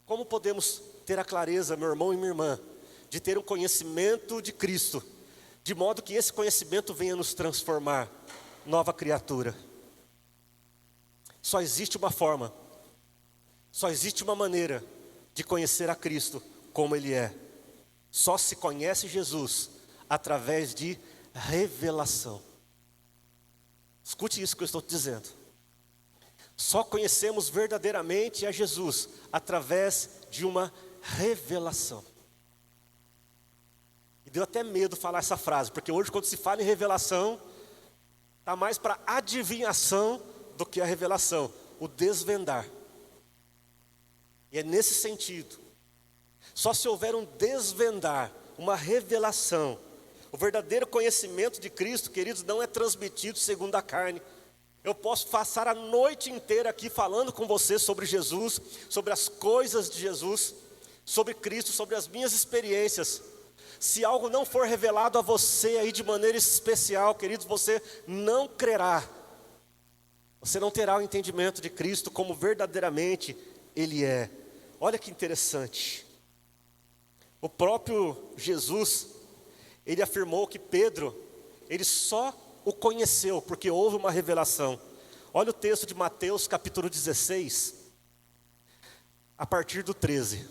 Como podemos ter a clareza, meu irmão e minha irmã, de ter um conhecimento de Cristo, de modo que esse conhecimento venha nos transformar, nova criatura? Só existe uma forma, só existe uma maneira de conhecer a Cristo como Ele é. Só se conhece Jesus através de revelação. Escute isso que eu estou te dizendo. Só conhecemos verdadeiramente a Jesus através de uma revelação. E deu até medo falar essa frase, porque hoje quando se fala em revelação, está mais para adivinhação do que a revelação, o desvendar. E é nesse sentido Só se houver um desvendar, uma revelação. O verdadeiro conhecimento de Cristo, queridos, não é transmitido segundo a carne. Eu posso passar a noite inteira aqui falando com você sobre Jesus, sobre as coisas de Jesus, sobre Cristo, sobre as minhas experiências. Se algo não for revelado a você aí de maneira especial, queridos, você não crerá. Você não terá o entendimento de Cristo como verdadeiramente Ele é. Olha que interessante. O próprio Jesus, Ele afirmou que Pedro, ele só o conheceu porque houve uma revelação. Olha o texto de Mateus capítulo 16, a partir do 13.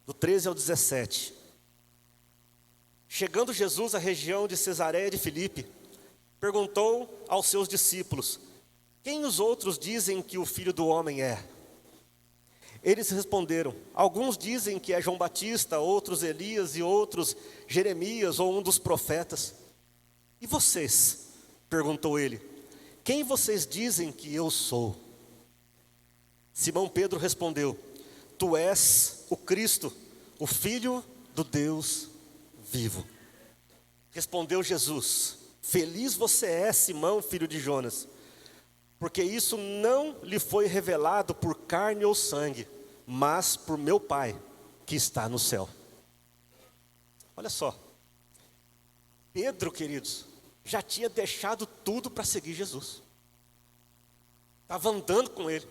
Do 13 ao 17. Chegando Jesus à região de Cesareia de Filipe, perguntou aos seus discípulos: quem os outros dizem que o Filho do Homem é? Eles responderam: alguns dizem que é João Batista, outros Elias e outros Jeremias ou um dos profetas. E vocês? Perguntou ele: quem vocês dizem que eu sou? Simão Pedro respondeu: tu és o Cristo, o Filho do Deus vivo. Respondeu Jesus: feliz você é, Simão, filho de Jonas, porque isso não lhe foi revelado por carne ou sangue, mas por meu Pai que está no céu. Olha só, Pedro, queridos, já tinha deixado tudo para seguir Jesus. Estava andando com Ele.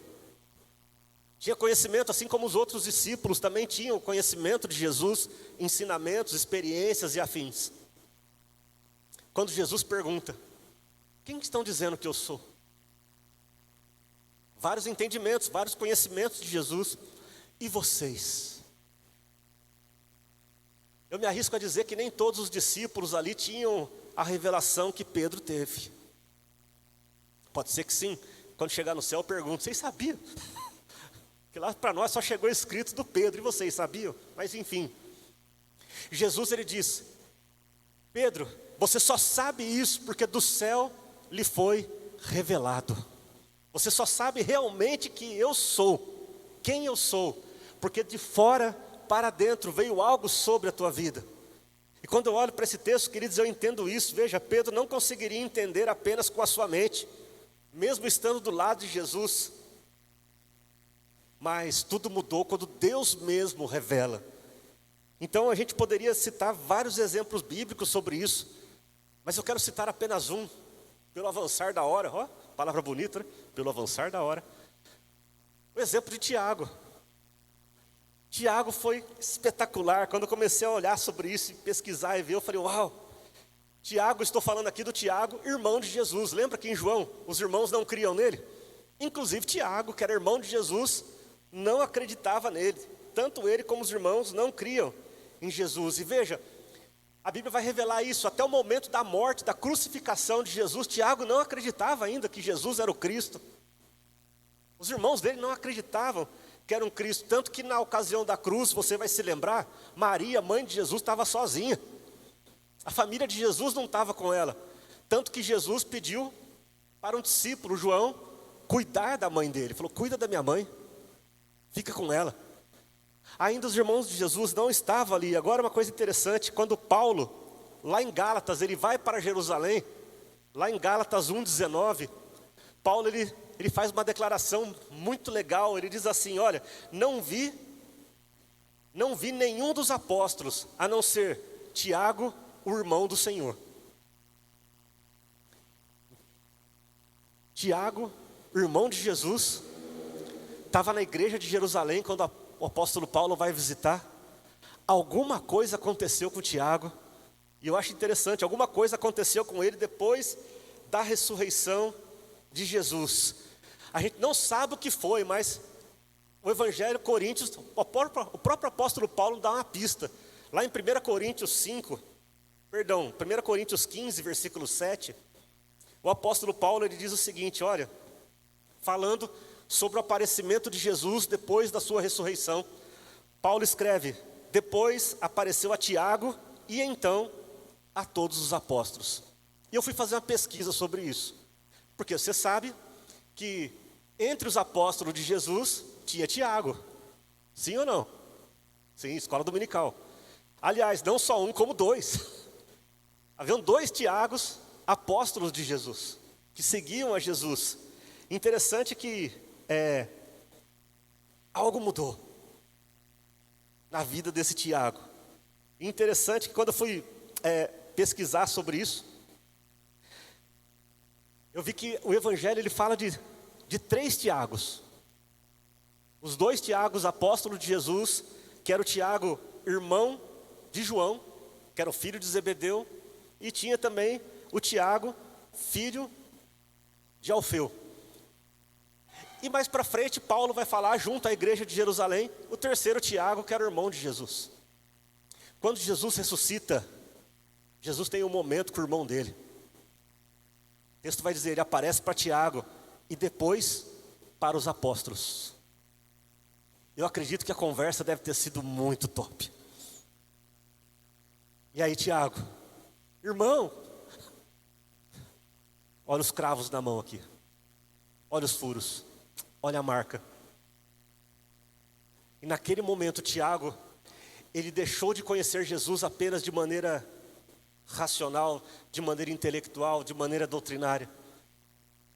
Tinha conhecimento, assim como os outros discípulos também tinham conhecimento de Jesus, ensinamentos, experiências e afins. Quando Jesus pergunta: quem estão dizendo que eu sou? Vários entendimentos, vários conhecimentos de Jesus. E vocês? Eu me arrisco a dizer que nem todos os discípulos ali tinham a revelação que Pedro teve. Pode ser que sim. Quando chegar no céu eu pergunto: vocês sabiam? Que lá para nós só chegou escrito do Pedro, e vocês sabiam? Mas enfim, Jesus ele diz: Pedro, você só sabe isso porque do céu lhe foi revelado. Você só sabe realmente que eu sou, quem eu sou, porque de fora para dentro veio algo sobre a tua vida. E quando eu olho para esse texto, queridos, eu entendo isso. Veja, Pedro não conseguiria entender apenas com a sua mente, mesmo estando do lado de Jesus. Mas tudo mudou quando Deus mesmo revela. Então a gente poderia citar vários exemplos bíblicos sobre isso, mas eu quero citar apenas um, pelo avançar da hora. Ó, palavra bonita, né? Pelo avançar da hora. O exemplo de Tiago. Tiago foi espetacular. Quando eu comecei a olhar sobre isso, pesquisar e ver, eu falei: uau, Tiago, estou falando aqui do Tiago, irmão de Jesus. Lembra que em João os irmãos não criam nele? Inclusive Tiago, que era irmão de Jesus, não acreditava nele. Tanto ele como os irmãos não criam em Jesus. E veja, a Bíblia vai revelar isso. Até o momento da morte, da crucificação de Jesus, Tiago não acreditava ainda que Jesus era o Cristo. Os irmãos dele não acreditavam que era um Cristo. Tanto que na ocasião da cruz, você vai se lembrar, Maria, mãe de Jesus, estava sozinha. A família de Jesus não estava com ela. Tanto que Jesus pediu para um discípulo, João, cuidar da mãe dele. Ele falou: cuida da minha mãe, fica com ela. Ainda os irmãos de Jesus não estavam ali. Agora uma coisa interessante, quando Paulo, lá em Gálatas, ele vai para Jerusalém, lá em Gálatas 1,19, Paulo ele faz uma declaração muito legal. Ele diz assim: olha, não vi nenhum dos apóstolos, a não ser Tiago, o irmão do Senhor. Tiago, irmão de Jesus, estava na igreja de Jerusalém quando o apóstolo Paulo vai visitar. Alguma coisa aconteceu com Tiago, e eu acho interessante, alguma coisa aconteceu com ele depois da ressurreição de Jesus. A gente não sabe o que foi, mas o Evangelho Coríntios, o próprio apóstolo Paulo dá uma pista. Lá em 1 Coríntios 15, versículo 7, o apóstolo Paulo ele diz o seguinte: olha, falando sobre o aparecimento de Jesus depois da sua ressurreição, Paulo escreve: depois apareceu a Tiago e então a todos os apóstolos. E eu fui fazer uma pesquisa sobre isso, porque você sabe que entre os apóstolos de Jesus tinha Tiago, sim ou não? Sim, escola dominical. Aliás, não só um, como dois. Haviam 2 Tiagos, apóstolos de Jesus, que seguiam a Jesus. Interessante que algo mudou na vida desse Tiago. Interessante que quando eu fui pesquisar sobre isso, eu vi que o Evangelho ele fala de 3 Tiagos. Os 2 Tiagos, apóstolos de Jesus, que era o Tiago, irmão de João, que era o filho de Zebedeu, e tinha também o Tiago, filho de Alfeu. E mais para frente, Paulo vai falar, junto à igreja de Jerusalém, o 3º Tiago, que era o irmão de Jesus. Quando Jesus ressuscita, Jesus tem um momento com o irmão dele. O texto vai dizer, ele aparece para Tiago e depois para os apóstolos. Eu acredito que a conversa deve ter sido muito top. E aí, Tiago, irmão, olha os cravos na mão aqui, olha os furos, olha a marca. E naquele momento, Tiago, ele deixou de conhecer Jesus apenas de maneira racional, de maneira intelectual, de maneira doutrinária,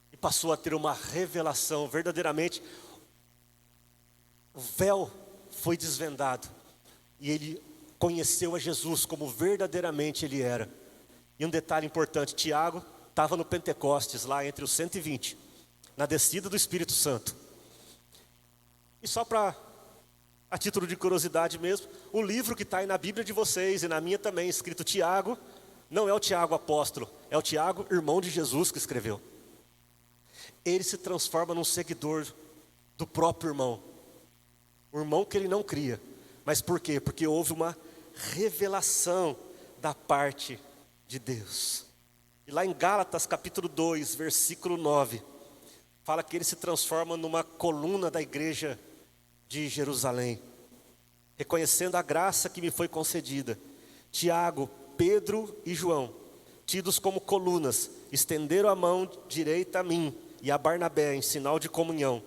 e passou a ter uma revelação, verdadeiramente, o véu foi desvendado, e ele conheceu a Jesus como verdadeiramente ele era. E um detalhe importante, Tiago estava no Pentecostes, lá entre os 120, na descida do Espírito Santo. E só para, a título de curiosidade mesmo, o livro que está aí na Bíblia de vocês, e na minha também, escrito Tiago, não é o Tiago apóstolo, é o Tiago, irmão de Jesus, que escreveu. Ele se transforma num seguidor do próprio irmão. O irmão que ele não cria. Mas por quê? Porque houve uma revelação da parte de Deus. E lá em Gálatas capítulo 2, versículo 9, fala que ele se transforma numa coluna da igreja de Jerusalém, reconhecendo a graça que me foi concedida. Tiago, Pedro e João, tidos como colunas, estenderam a mão direita a mim e a Barnabé em sinal de comunhão.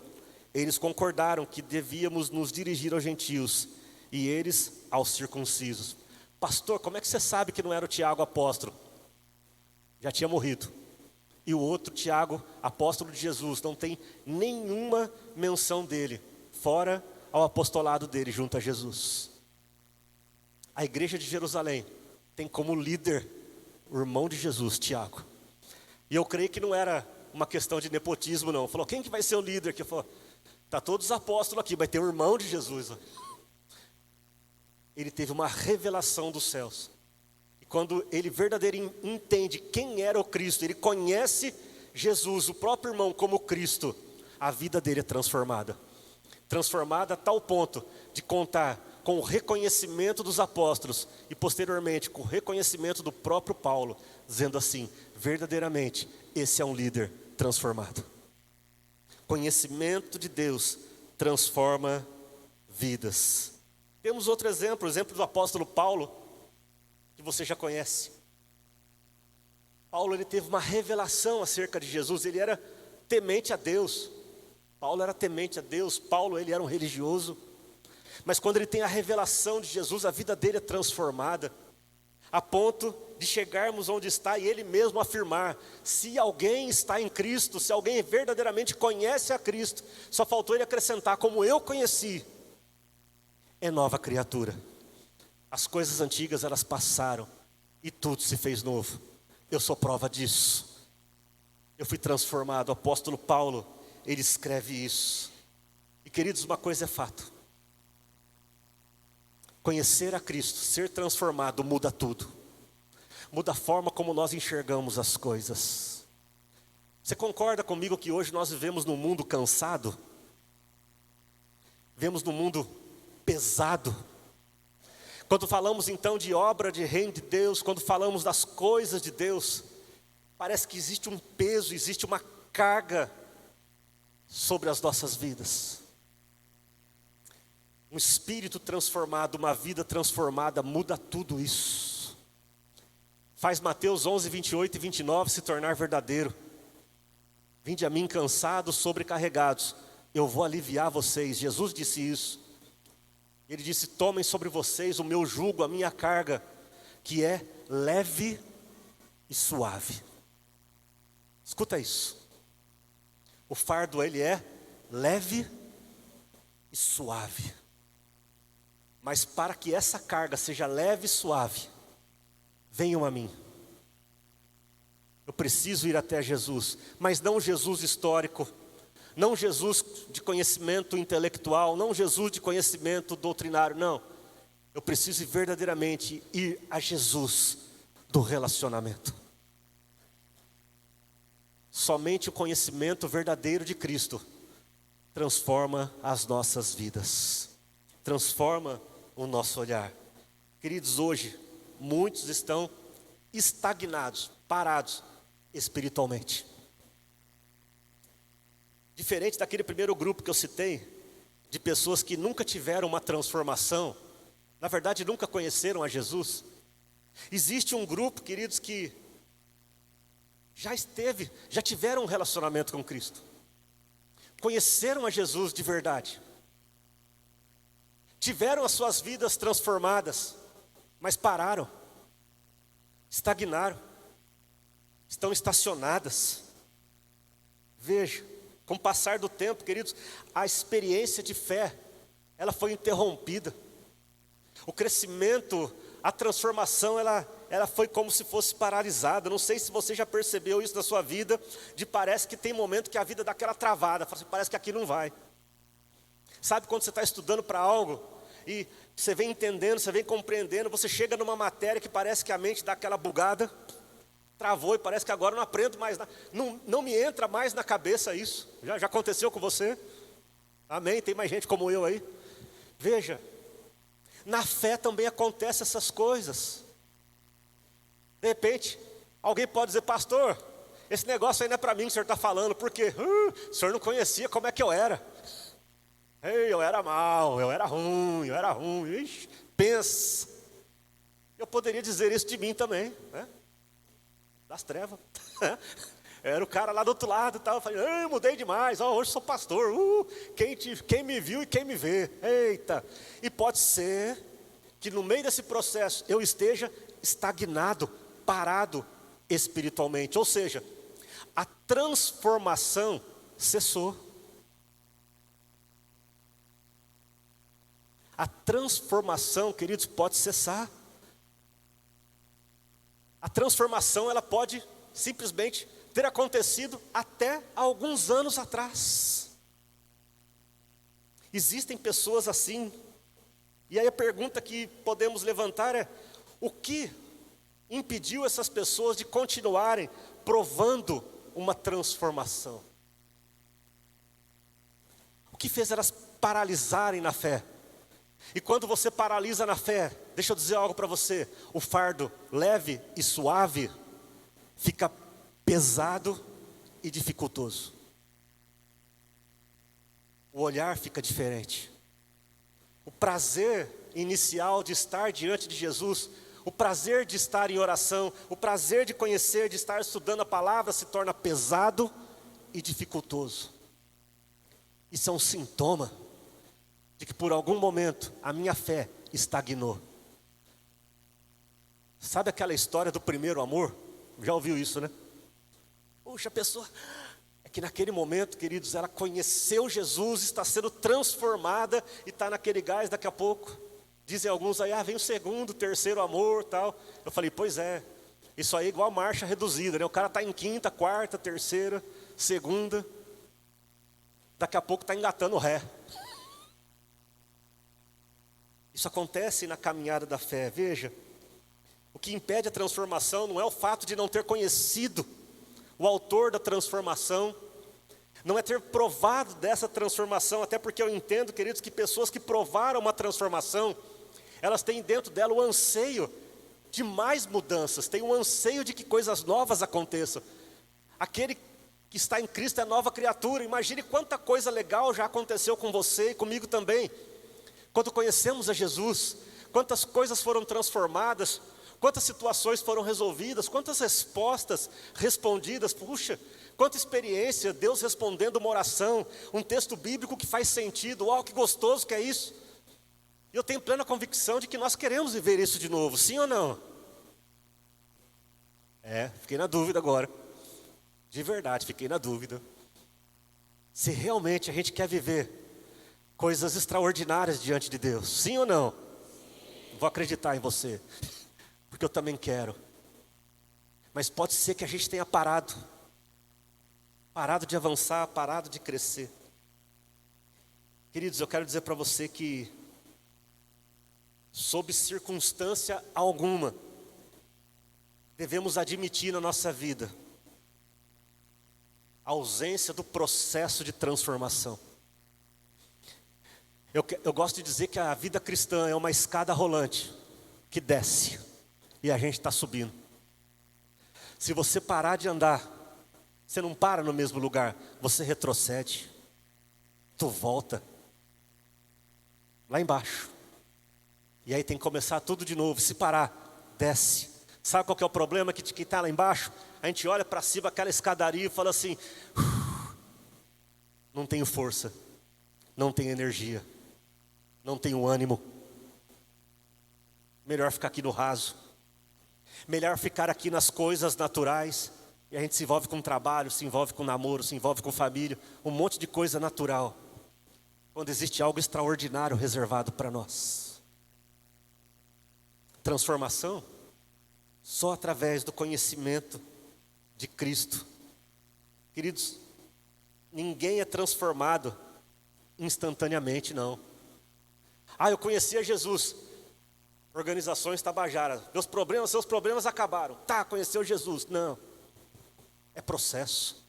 Eles concordaram que devíamos nos dirigir aos gentios e eles aos circuncisos. Pastor, como é que você sabe que não era o Tiago apóstolo? Já tinha morrido. E o outro Tiago, apóstolo de Jesus, não tem nenhuma menção dele, fora ao apostolado dele junto a Jesus. A igreja de Jerusalém tem como líder o irmão de Jesus, Tiago. E eu creio que não era uma questão de nepotismo não. Falou, quem que vai ser o líder aqui? Falou, está todos os apóstolos aqui, vai ter o irmão de Jesus. Ele teve uma revelação dos céus. E quando ele verdadeiramente entende quem era o Cristo, ele conhece Jesus, o próprio irmão, como Cristo, a vida dele é transformada. Transformada a tal ponto de contar com o reconhecimento dos apóstolos e posteriormente com o reconhecimento do próprio Paulo, dizendo assim, verdadeiramente, esse é um líder transformado. Conhecimento de Deus transforma vidas. Temos outro exemplo, o exemplo do apóstolo Paulo, que você já conhece. Paulo, ele teve uma revelação acerca de Jesus, ele era temente a Deus. Paulo era temente a Deus, Paulo, ele era um religioso. Mas quando ele tem a revelação de Jesus, a vida dele é transformada, a ponto de chegarmos onde está e ele mesmo afirmar, se alguém está em Cristo, se alguém verdadeiramente conhece a Cristo, só faltou ele acrescentar, como eu conheci, é nova criatura. As coisas antigas elas passaram e tudo se fez novo. Eu sou prova disso. Eu fui transformado. O apóstolo Paulo, ele escreve isso. E queridos, uma coisa é fato. Conhecer a Cristo, ser transformado, muda tudo. Muda a forma como nós enxergamos as coisas. Você concorda comigo que hoje nós vivemos num mundo cansado? Vivemos num mundo pesado. Quando falamos então de obra de reino de Deus, quando falamos das coisas de Deus, parece que existe um peso, existe uma carga sobre as nossas vidas. Um espírito transformado, uma vida transformada, muda tudo isso. Faz Mateus 11, 28 e 29 se tornar verdadeiro. Vinde a mim cansados, sobrecarregados, eu vou aliviar vocês. Jesus disse isso. Ele disse: tomem sobre vocês o meu jugo, a minha carga, que é leve e suave. Escuta isso. O fardo, ele é leve e suave. Mas para que essa carga seja leve e suave, venham a mim. Eu preciso ir até Jesus, mas não Jesus histórico, não Jesus de conhecimento intelectual, não Jesus de conhecimento doutrinário, não. Eu preciso verdadeiramente ir a Jesus do relacionamento. Somente o conhecimento verdadeiro de Cristo transforma as nossas vidas, transforma o nosso olhar. Queridos, hoje, muitos estão estagnados, parados espiritualmente. Diferente daquele primeiro grupo que eu citei, de pessoas que nunca tiveram uma transformação, na verdade nunca conheceram a Jesus. Existe um grupo, queridos, que já tiveram um relacionamento com Cristo. Conheceram a Jesus de verdade. Tiveram as suas vidas transformadas, mas pararam, estagnaram, estão estacionadas. Veja, com o passar do tempo, queridos, a experiência de fé, ela foi interrompida. O crescimento, a transformação, ela foi como se fosse paralisada. Não sei se você já percebeu isso na sua vida, de parece que tem momento que a vida dá aquela travada, parece que aqui não vai. Sabe quando você está estudando para algo, e você vem entendendo, você vem compreendendo, você chega numa matéria que parece que a mente dá aquela bugada, travou e parece que agora não aprendo mais nada, não me entra mais na cabeça isso. Já aconteceu com você? Amém? Tem mais gente como eu aí? Veja, na fé também acontecem essas coisas. De repente, alguém pode dizer: pastor, esse negócio aí não é para mim que o senhor está falando, porque o senhor não conhecia como é que eu era. Ei, eu era mau, eu era ruim, ixi, pensa. Eu poderia dizer isso de mim também, né? Das trevas. Era o cara lá do outro lado e tal. Eu falei: eu mudei demais, hoje sou pastor. Quem me viu e quem me vê. Eita. E pode ser que no meio desse processo eu esteja estagnado, parado espiritualmente. Ou seja, a transformação cessou. A transformação, queridos, pode cessar. A transformação, ela pode simplesmente ter acontecido até alguns anos atrás. Existem pessoas assim. E aí a pergunta que podemos levantar é: o que impediu essas pessoas de continuarem provando uma transformação? O que fez elas paralisarem na fé? E quando você paralisa na fé, deixa eu dizer algo para você: o fardo leve e suave fica pesado e dificultoso. O olhar fica diferente. O prazer inicial de estar diante de Jesus, o prazer de estar em oração, o prazer de conhecer, de estar estudando a palavra, se torna pesado e dificultoso. Isso é um sintoma de que por algum momento a minha fé estagnou. Sabe aquela história do primeiro amor? Já ouviu isso, né? Puxa, a pessoa... É que naquele momento, queridos, ela conheceu Jesus, está sendo transformada e está naquele gás daqui a pouco. Dizem alguns aí: vem o segundo, terceiro amor, tal. Eu falei: pois é, isso aí é igual marcha reduzida, né? O cara está em quinta, quarta, terceira, segunda. Daqui a pouco está engatando o ré. Isso acontece na caminhada da fé. Veja, o que impede a transformação não é o fato de não ter conhecido o autor da transformação, não é ter provado dessa transformação, até porque eu entendo, queridos, que pessoas que provaram uma transformação, elas têm dentro dela o anseio de mais mudanças, têm um anseio de que coisas novas aconteçam. Aquele que está em Cristo é nova criatura. Imagine quanta coisa legal já aconteceu com você e comigo também. Quando conhecemos a Jesus, quantas coisas foram transformadas, quantas situações foram resolvidas, quantas respostas respondidas. Puxa, quanta experiência, Deus respondendo uma oração, um texto bíblico que faz sentido. Uau, que gostoso que é isso. E eu tenho plena convicção de que nós queremos viver isso de novo, sim ou não? Fiquei na dúvida agora. De verdade, fiquei na dúvida. Se realmente a gente quer viver coisas extraordinárias diante de Deus, sim ou não? Vou acreditar em você, porque eu também quero. Mas pode ser que a gente tenha parado de avançar, parado de crescer. Queridos, eu quero dizer para você que, sob circunstância alguma, devemos admitir na nossa vida a ausência do processo de transformação. Eu gosto de dizer que a vida cristã é uma escada rolante que desce e a gente está subindo. Se você parar de andar, você não para no mesmo lugar, você retrocede, tu volta lá embaixo. E aí tem que começar tudo de novo. Se parar, desce. Sabe qual que é o problema que está lá embaixo? A gente olha para cima, aquela escadaria e fala assim: não tenho força, não tenho energia, não tenho ânimo. Melhor ficar aqui no raso. Melhor ficar aqui nas coisas naturais. E a gente se envolve com trabalho, se envolve com namoro, se envolve com família, um monte de coisa natural, quando existe algo extraordinário reservado para nós. Transformação só através do conhecimento de Cristo. Queridos, ninguém é transformado instantaneamente, não. Eu conhecia Jesus. Organizações tabajaras. Seus problemas acabaram. Conheceu Jesus. Não. É processo.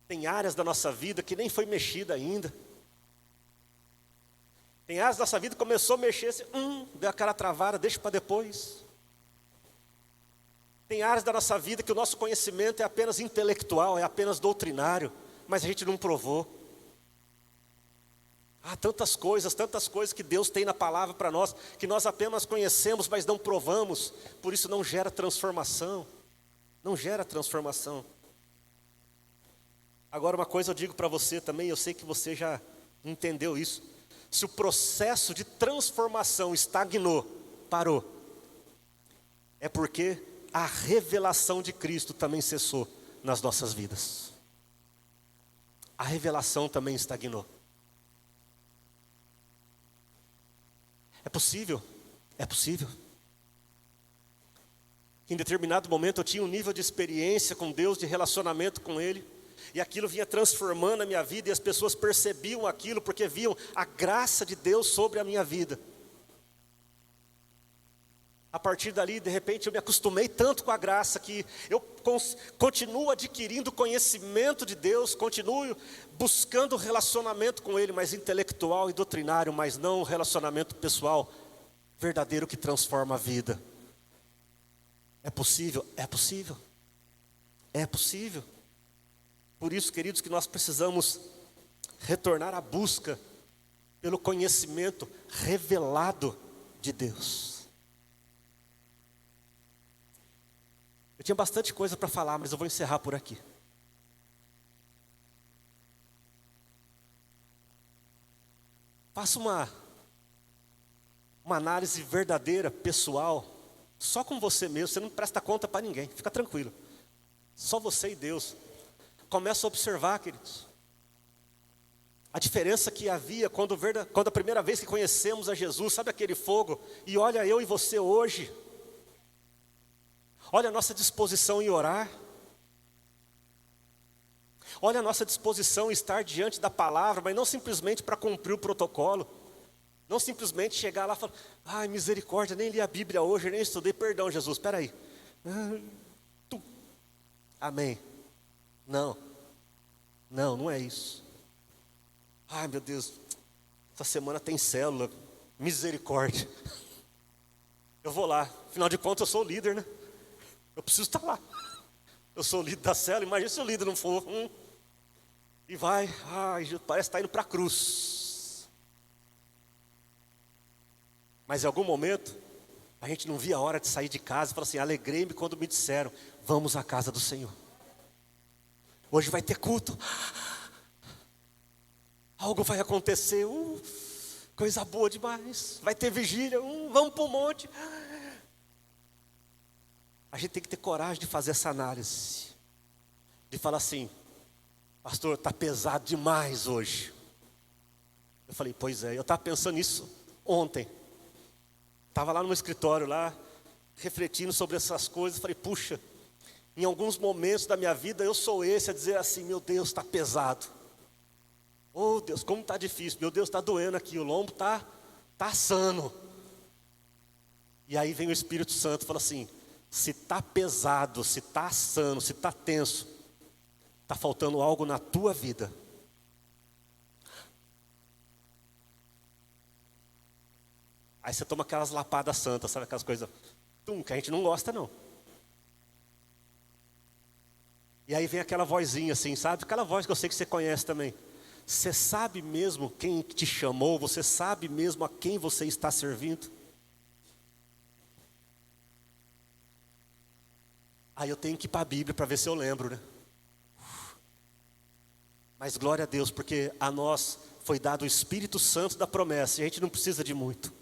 Tem áreas da nossa vida que nem foi mexida ainda. Tem áreas da nossa vida que começou a mexer, deu aquela travada, deixa para depois. Tem áreas da nossa vida que o nosso conhecimento é apenas intelectual, é apenas doutrinário, mas a gente não provou. Há tantas coisas que Deus tem na palavra para nós, que nós apenas conhecemos, mas não provamos. Por isso não gera transformação. Não gera transformação. Agora uma coisa eu digo para você também, eu sei que você já entendeu isso. Se o processo de transformação estagnou, parou, é porque a revelação de Cristo também cessou nas nossas vidas. A revelação também estagnou. É possível. Em determinado momento eu tinha um nível de experiência com Deus, de relacionamento com Ele, e aquilo vinha transformando a minha vida, e as pessoas percebiam aquilo, porque viam a graça de Deus sobre a minha vida. A partir dali, de repente, eu me acostumei tanto com a graça, que eu continuo adquirindo conhecimento de Deus, continuo buscando relacionamento com Ele, mas intelectual e doutrinário, mas não um relacionamento pessoal, verdadeiro, que transforma a vida. É possível? É possível. É possível. Por isso, queridos, que nós precisamos retornar à busca pelo conhecimento revelado de Deus. Eu tinha bastante coisa para falar, mas eu vou encerrar por aqui. Faça uma análise verdadeira, pessoal, só com você mesmo. Você não presta conta para ninguém, fica tranquilo. Só você e Deus. Começa a observar, queridos, a diferença que havia quando a primeira vez que conhecemos a Jesus, sabe aquele fogo? E olha eu e você hoje. Olha a nossa disposição em orar. Olha a nossa disposição em estar diante da palavra, mas não simplesmente para cumprir o protocolo. Não simplesmente chegar lá e falar: misericórdia, nem li a Bíblia hoje, nem estudei, perdão Jesus, espera aí. Amém. Não é isso. Meu Deus, essa semana tem célula, misericórdia. Eu vou lá, afinal de contas eu sou o líder, né? Eu preciso estar lá. Eu sou o líder da célula, imagina se o líder não for. E vai, parece que está indo para a cruz. Mas em algum momento, a gente não via a hora de sair de casa e falar assim: alegrei-me quando me disseram, vamos à casa do Senhor. Hoje vai ter culto. Algo vai acontecer. coisa boa demais. Vai ter vigília, vamos para o monte. A gente tem que ter coragem de fazer essa análise. De falar assim, pastor, está pesado demais hoje. Eu falei, pois é, eu estava pensando nisso ontem. Estava lá no meu escritório, lá, refletindo sobre essas coisas. Falei, puxa, em alguns momentos da minha vida eu sou esse a dizer assim, meu Deus, está pesado. Oh Deus, como está difícil, meu Deus, está doendo aqui, o lombo está assando. E aí vem o Espírito Santo e fala assim, se está pesado, se está assando, se está tenso, está faltando algo na tua vida. Aí você toma aquelas lapadas santas, sabe aquelas coisas que a gente não gosta não. E aí vem aquela vozinha assim, sabe? Aquela voz que eu sei que você conhece também. Você sabe mesmo quem te chamou? Você sabe mesmo a quem você está servindo? Aí eu tenho que ir para a Bíblia para ver se eu lembro, né? Mas glória a Deus, porque a nós foi dado o Espírito Santo da promessa, e a gente não precisa de muito.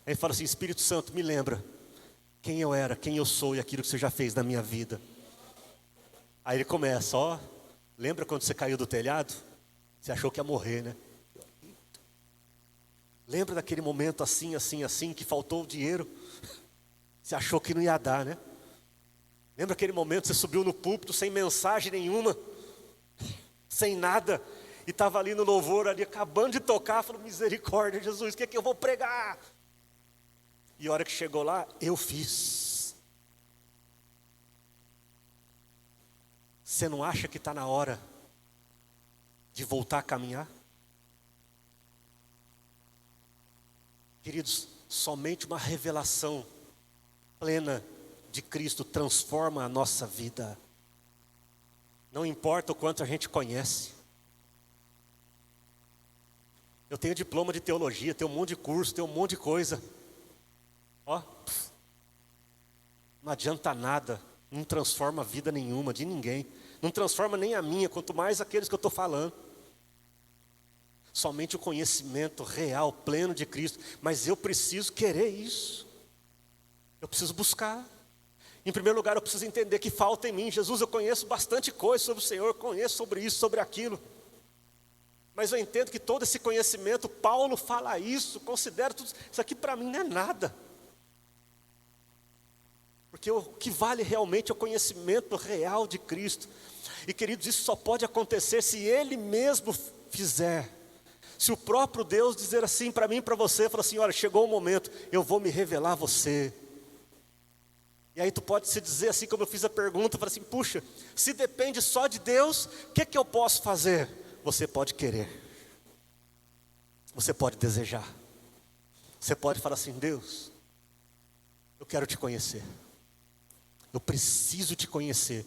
Aí fala assim, Espírito Santo, me lembra quem eu era, quem eu sou e aquilo que você já fez na minha vida. Aí ele começa, lembra quando você caiu do telhado? Você achou que ia morrer, né? Lembra daquele momento assim, assim, assim, que faltou o dinheiro? Você achou que não ia dar, né? Lembra aquele momento que você subiu no púlpito sem mensagem nenhuma? Sem nada? E estava ali no louvor, ali acabando de tocar, falou, misericórdia, Jesus, o que é que eu vou pregar? E a hora que chegou lá, eu fiz. Você não acha que está na hora de voltar a caminhar? Queridos, somente uma revelação plena de Cristo transforma a nossa vida. Não importa o quanto a gente conhece. Eu tenho diploma de teologia, tenho um monte de curso, tenho um monte de coisa. Não adianta nada, não transforma vida nenhuma de ninguém. Não transforma nem a minha, quanto mais aqueles que eu estou falando. Somente o conhecimento real, pleno de Cristo. Mas eu preciso querer isso. Eu preciso buscar. Em primeiro lugar, eu preciso entender que falta em mim. Jesus, eu conheço bastante coisa sobre o Senhor, eu conheço sobre isso, sobre aquilo. Mas eu entendo que todo esse conhecimento, Paulo fala isso, considero tudo isso aqui para mim não é nada. Porque o que vale realmente é o conhecimento real de Cristo. E queridos, isso só pode acontecer se Ele mesmo fizer. Se o próprio Deus dizer assim para mim e para você, falar assim, olha, chegou o momento, eu vou me revelar a você. E aí tu pode se dizer assim, como eu fiz a pergunta, falar assim, puxa, se depende só de Deus, o que eu posso fazer? Você pode querer. Você pode desejar. Você pode falar assim, Deus, eu quero te conhecer. Eu preciso te conhecer.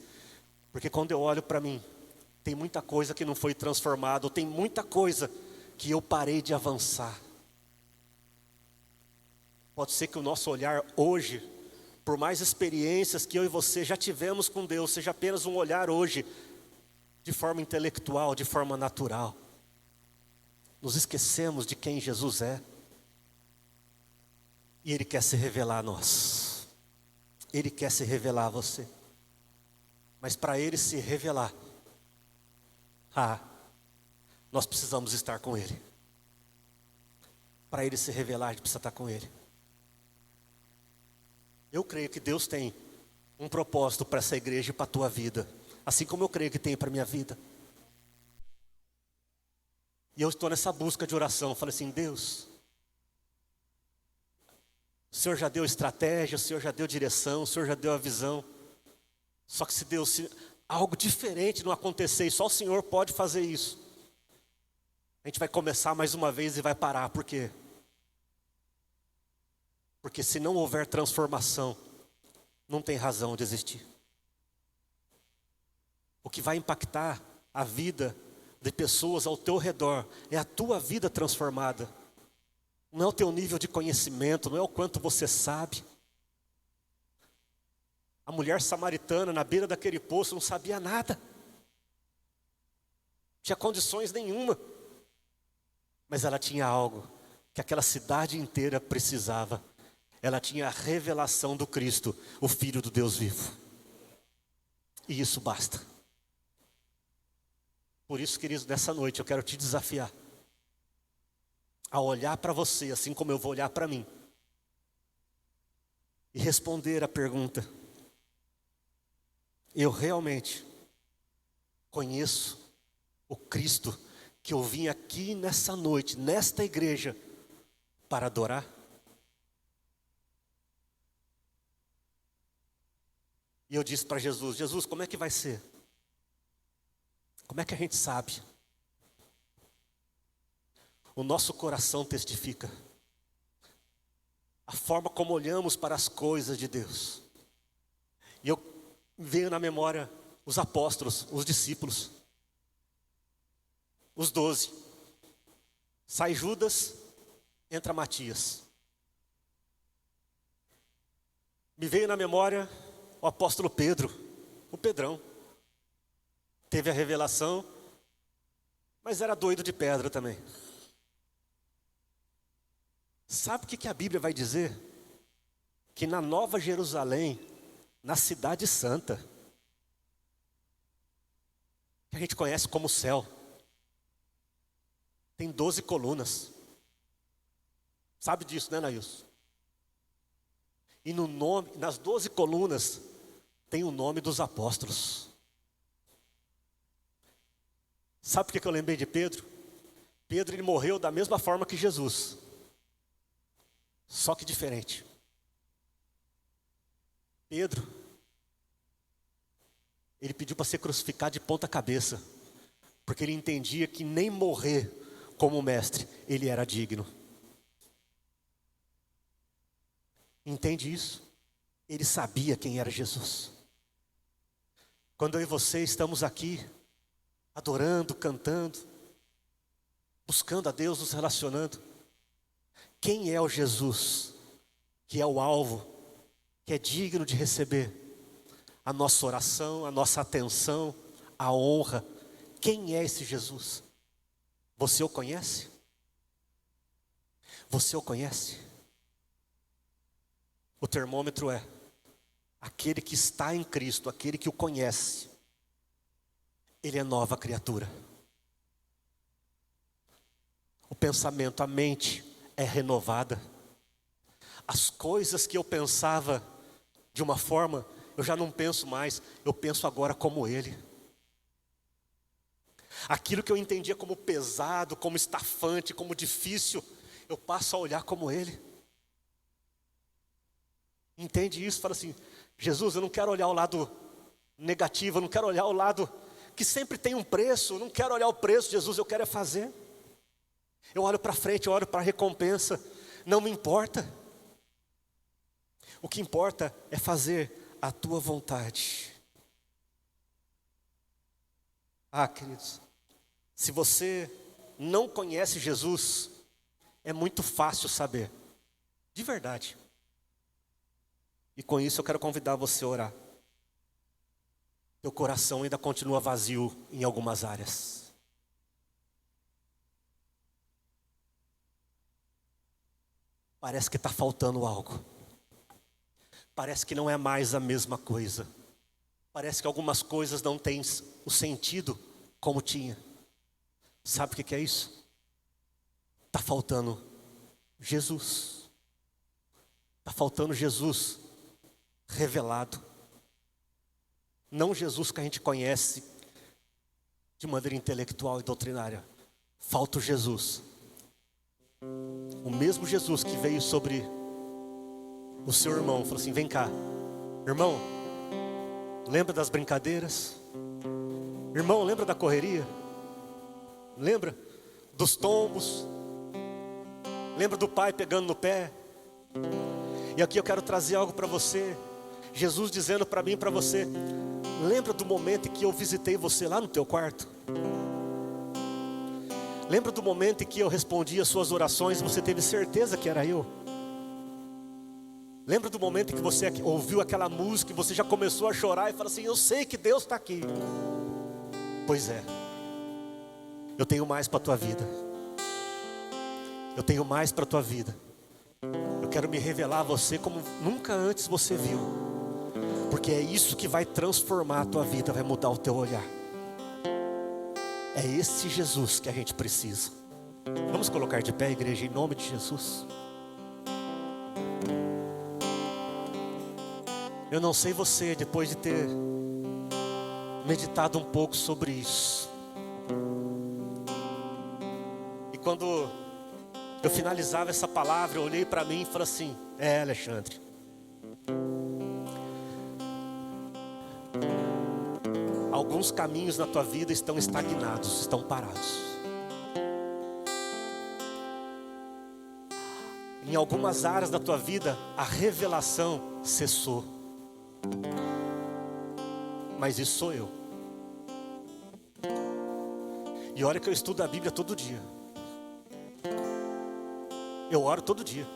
Porque quando eu olho para mim, tem muita coisa que não foi transformada, tem muita coisa que eu parei de avançar. Pode ser que o nosso olhar hoje, por mais experiências que eu e você já tivemos com Deus, seja apenas um olhar hoje, de forma intelectual, de forma natural. Nos esquecemos de quem Jesus é. E Ele quer se revelar a nós. Ele quer se revelar a você. Mas para Ele se revelar, nós precisamos estar com Ele. Para Ele se revelar, a gente precisa estar com Ele. Eu creio que Deus tem um propósito para essa igreja e para a tua vida. Assim como eu creio que tem para a minha vida. E eu estou nessa busca de oração. Eu falei assim, Deus, o Senhor já deu estratégia, o Senhor já deu direção, o Senhor já deu a visão. Só que se algo diferente não acontecer, e só o Senhor pode fazer isso, a gente vai começar mais uma vez e vai parar. Por quê? Porque se não houver transformação, não tem razão de existir. O que vai impactar a vida de pessoas ao teu redor é a tua vida transformada. Não é o teu nível de conhecimento, não é o quanto você sabe. A mulher samaritana na beira daquele poço não sabia nada. Não tinha condições nenhuma. Mas ela tinha algo que aquela cidade inteira precisava. Ela tinha a revelação do Cristo, o Filho do Deus vivo. E isso basta. Por isso, queridos, nessa noite eu quero te desafiar a olhar para você, assim como eu vou olhar para mim, e responder a pergunta: eu realmente conheço o Cristo que eu vim aqui nessa noite, nesta igreja, para adorar? E eu disse para Jesus: Jesus, como é que vai ser? Como é que a gente sabe? O nosso coração testifica. A forma como olhamos para as coisas de Deus. E eu veio na memória os apóstolos, os discípulos, os 12. Sai Judas, entra Matias. Me veio na memória o apóstolo Pedro, o Pedrão. Teve a revelação, mas era doido de pedra também. Sabe o que a Bíblia vai dizer? Que na Nova Jerusalém, na Cidade Santa, que a gente conhece como céu, tem 12 colunas. Sabe disso, né, Nailson? E no nome, nas 12 colunas, tem o nome dos apóstolos. Sabe por que eu lembrei de Pedro? Pedro, ele morreu da mesma forma que Jesus, só que diferente. Pedro, ele pediu para ser crucificado de ponta cabeça, porque ele entendia que nem morrer como mestre, ele era digno. Entende isso? Ele sabia quem era Jesus. Quando eu e você estamos aqui, adorando, cantando, buscando a Deus, nos relacionando, quem é o Jesus que é o alvo, que é digno de receber a nossa oração, a nossa atenção, a honra? Quem é esse Jesus? Você o conhece? Você o conhece? O termômetro é aquele que está em Cristo, aquele que o conhece. Ele é nova criatura. O pensamento, a mente é renovada. As coisas que eu pensava de uma forma, eu já não penso mais, eu penso agora como Ele. Aquilo que eu entendia como pesado, como estafante, como difícil, eu passo a olhar como Ele. Entende isso? Fala assim: Jesus, eu não quero olhar o lado negativo, eu não quero olhar o lado que sempre tem um preço, eu não quero olhar o preço, Jesus, eu quero é fazer. Eu olho para frente, eu olho para a recompensa, não me importa. O que importa é fazer a tua vontade. Ah, queridos, se você não conhece Jesus, é muito fácil saber, de verdade. E com isso eu quero convidar você a orar. Teu coração ainda continua vazio em algumas áreas. Parece que está faltando algo. Parece que não é mais a mesma coisa. Parece que algumas coisas não têm o sentido como tinha. Sabe o que é isso? Está faltando Jesus. Está faltando Jesus revelado. Não Jesus que a gente conhece de maneira intelectual e doutrinária. Falta o Jesus. O mesmo Jesus que veio sobre o seu irmão. Falou assim: vem cá, irmão, lembra das brincadeiras? Irmão, lembra da correria? Lembra dos tombos? Lembra do pai pegando no pé? E aqui eu quero trazer algo para você. Jesus dizendo para mim e para você: lembra do momento em que eu visitei você lá no teu quarto? Lembra do momento em que eu respondi as suas orações e você teve certeza que era eu? Lembra do momento em que você ouviu aquela música e você já começou a chorar e fala assim: eu sei que Deus está aqui. Pois é, eu tenho mais para a tua vida. Eu tenho mais para a tua vida. Eu quero me revelar a você como nunca antes você viu. Porque é isso que vai transformar a tua vida, vai mudar o teu olhar. É esse Jesus que a gente precisa. Vamos colocar de pé, igreja, em nome de Jesus. Eu não sei você, depois de ter meditado um pouco sobre isso. E quando eu finalizava essa palavra, eu olhei para mim e falei assim: Alexandre, alguns caminhos na tua vida estão estagnados, estão parados. Em algumas áreas da tua vida, a revelação cessou. Mas isso sou eu. E olha que eu estudo a Bíblia todo dia. Eu oro todo dia.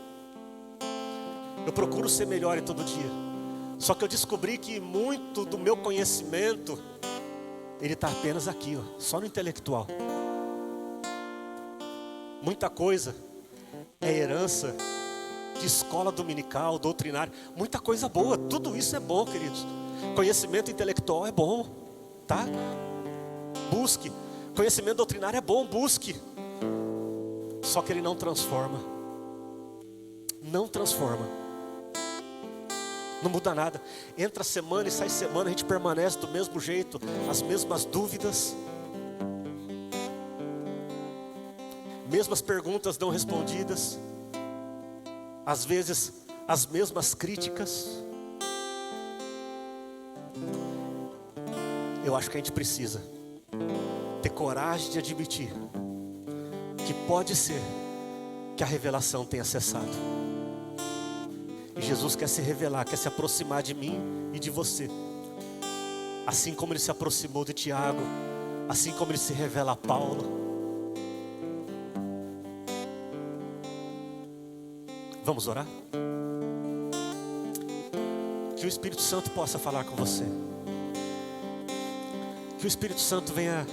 Eu procuro ser melhor em todo dia. Só que eu descobri que muito do meu conhecimento, ele está apenas aqui, ó, só no intelectual. Muita coisa é herança de escola dominical, doutrinária. Muita coisa boa, tudo isso é bom, queridos. Conhecimento intelectual é bom, tá? Busque. Conhecimento doutrinário é bom, busque. Só que ele não transforma. Não transforma. Não muda nada. Entra semana e sai semana, a gente permanece do mesmo jeito, as mesmas dúvidas, mesmas perguntas não respondidas, às vezes as mesmas críticas. Eu acho que a gente precisa ter coragem de admitir que pode ser que a revelação tenha cessado. E Jesus quer se revelar, quer se aproximar de mim e de você. Assim como ele se aproximou de Tiago, assim como ele se revela a Paulo. Vamos orar? Que o Espírito Santo possa falar com você. Que o Espírito Santo venha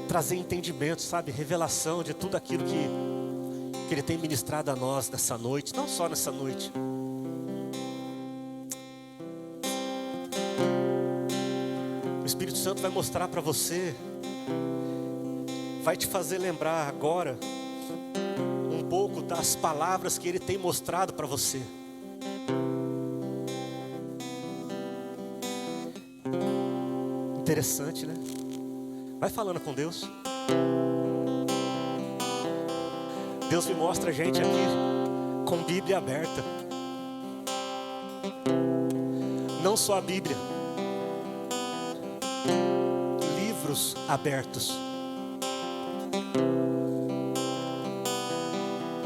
trazer entendimento, sabe? Revelação de tudo aquilo que Ele tem ministrado a nós nessa noite. Não só nessa noite. O Espírito Santo vai mostrar para você, vai te fazer lembrar agora um pouco das palavras que Ele tem mostrado para você. Interessante, né? Vai falando com Deus. Deus me mostra a gente aqui com Bíblia aberta. Não só a Bíblia, livros abertos.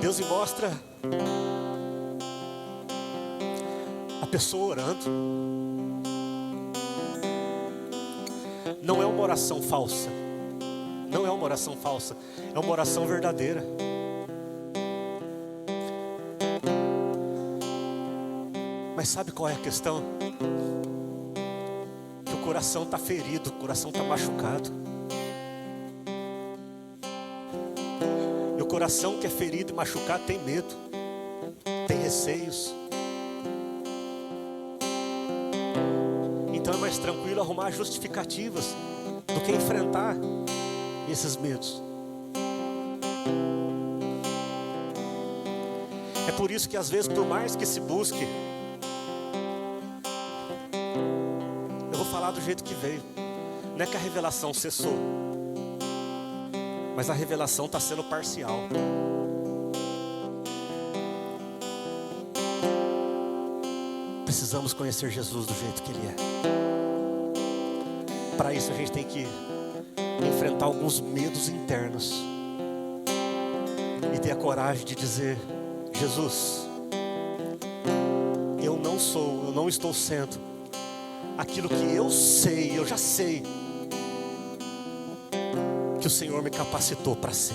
Deus me mostra a pessoa orando. Não é uma oração falsa. Não é uma oração falsa. É uma oração verdadeira. Mas sabe qual é a questão? Que o coração está ferido, o coração está machucado. E o coração que é ferido e machucado tem medo, tem receios. Então é mais tranquilo arrumar justificativas do que enfrentar esses medos. É por isso que às vezes, por mais que se busque, eu vou falar do jeito que veio. Não é que a revelação cessou, mas a revelação está sendo parcial. Precisamos conhecer Jesus do jeito que Ele é. Para isso a gente tem que enfrentar alguns medos internos e ter a coragem de dizer: Jesus, eu não estou sendo aquilo que eu sei, eu já sei que o Senhor me capacitou para ser.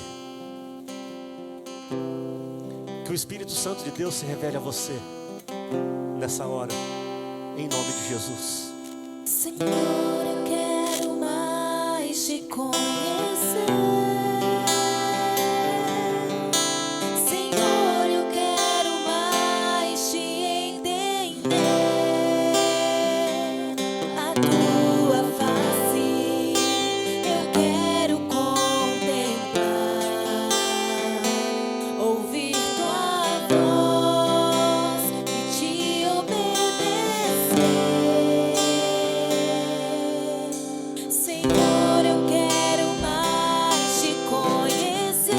Que o Espírito Santo de Deus se revele a você nessa hora, em nome de Jesus. Senhor, eu quero mais te conhecer. tua face eu quero contemplar, ouvir tua voz e te obedecer. Senhor, eu quero mais te conhecer.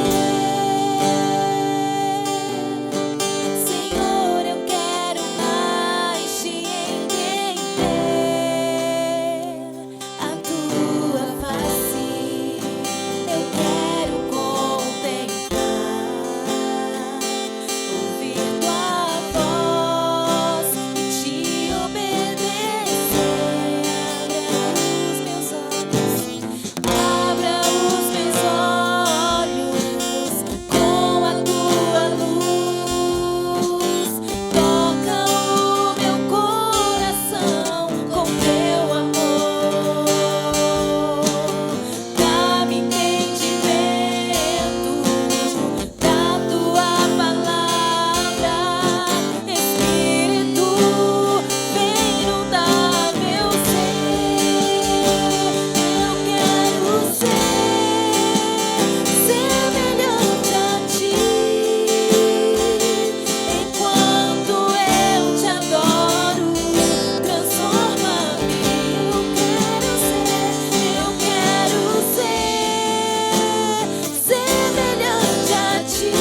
Senhor, eu quero mais te entender. A tua face eu quero contemplar, ouvir tua voz e te obedecer. Abra os meus olhos com a tua luz, toca o meu coração com teu amor, dá-me entendimento da tua palavra. Espírito, vem inundar meu ser. Eu quero ser semelhante a ti. Enquanto eu te adoro, transforma-me. Eu quero ser semelhante a ti.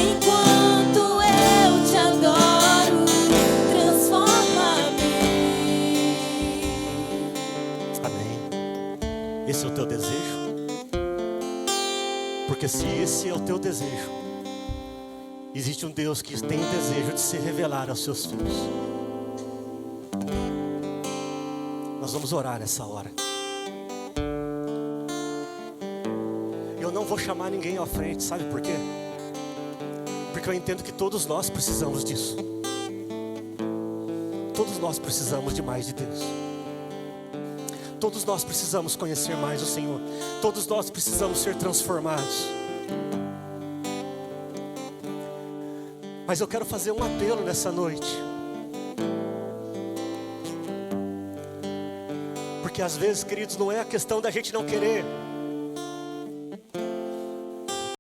Enquanto eu te adoro, transforma-me. Amém. Esse é o teu desejo? Porque se esse é o teu desejo, existe um Deus que tem o desejo de se revelar aos seus filhos. Nós vamos orar nessa hora. Eu não vou chamar ninguém à frente, sabe por quê? Porque eu entendo que todos nós precisamos disso. Todos nós precisamos de mais de Deus. Todos nós precisamos conhecer mais o Senhor. Todos nós precisamos ser transformados. Mas eu quero fazer um apelo nessa noite. Porque às vezes, queridos, não é a questão da gente não querer.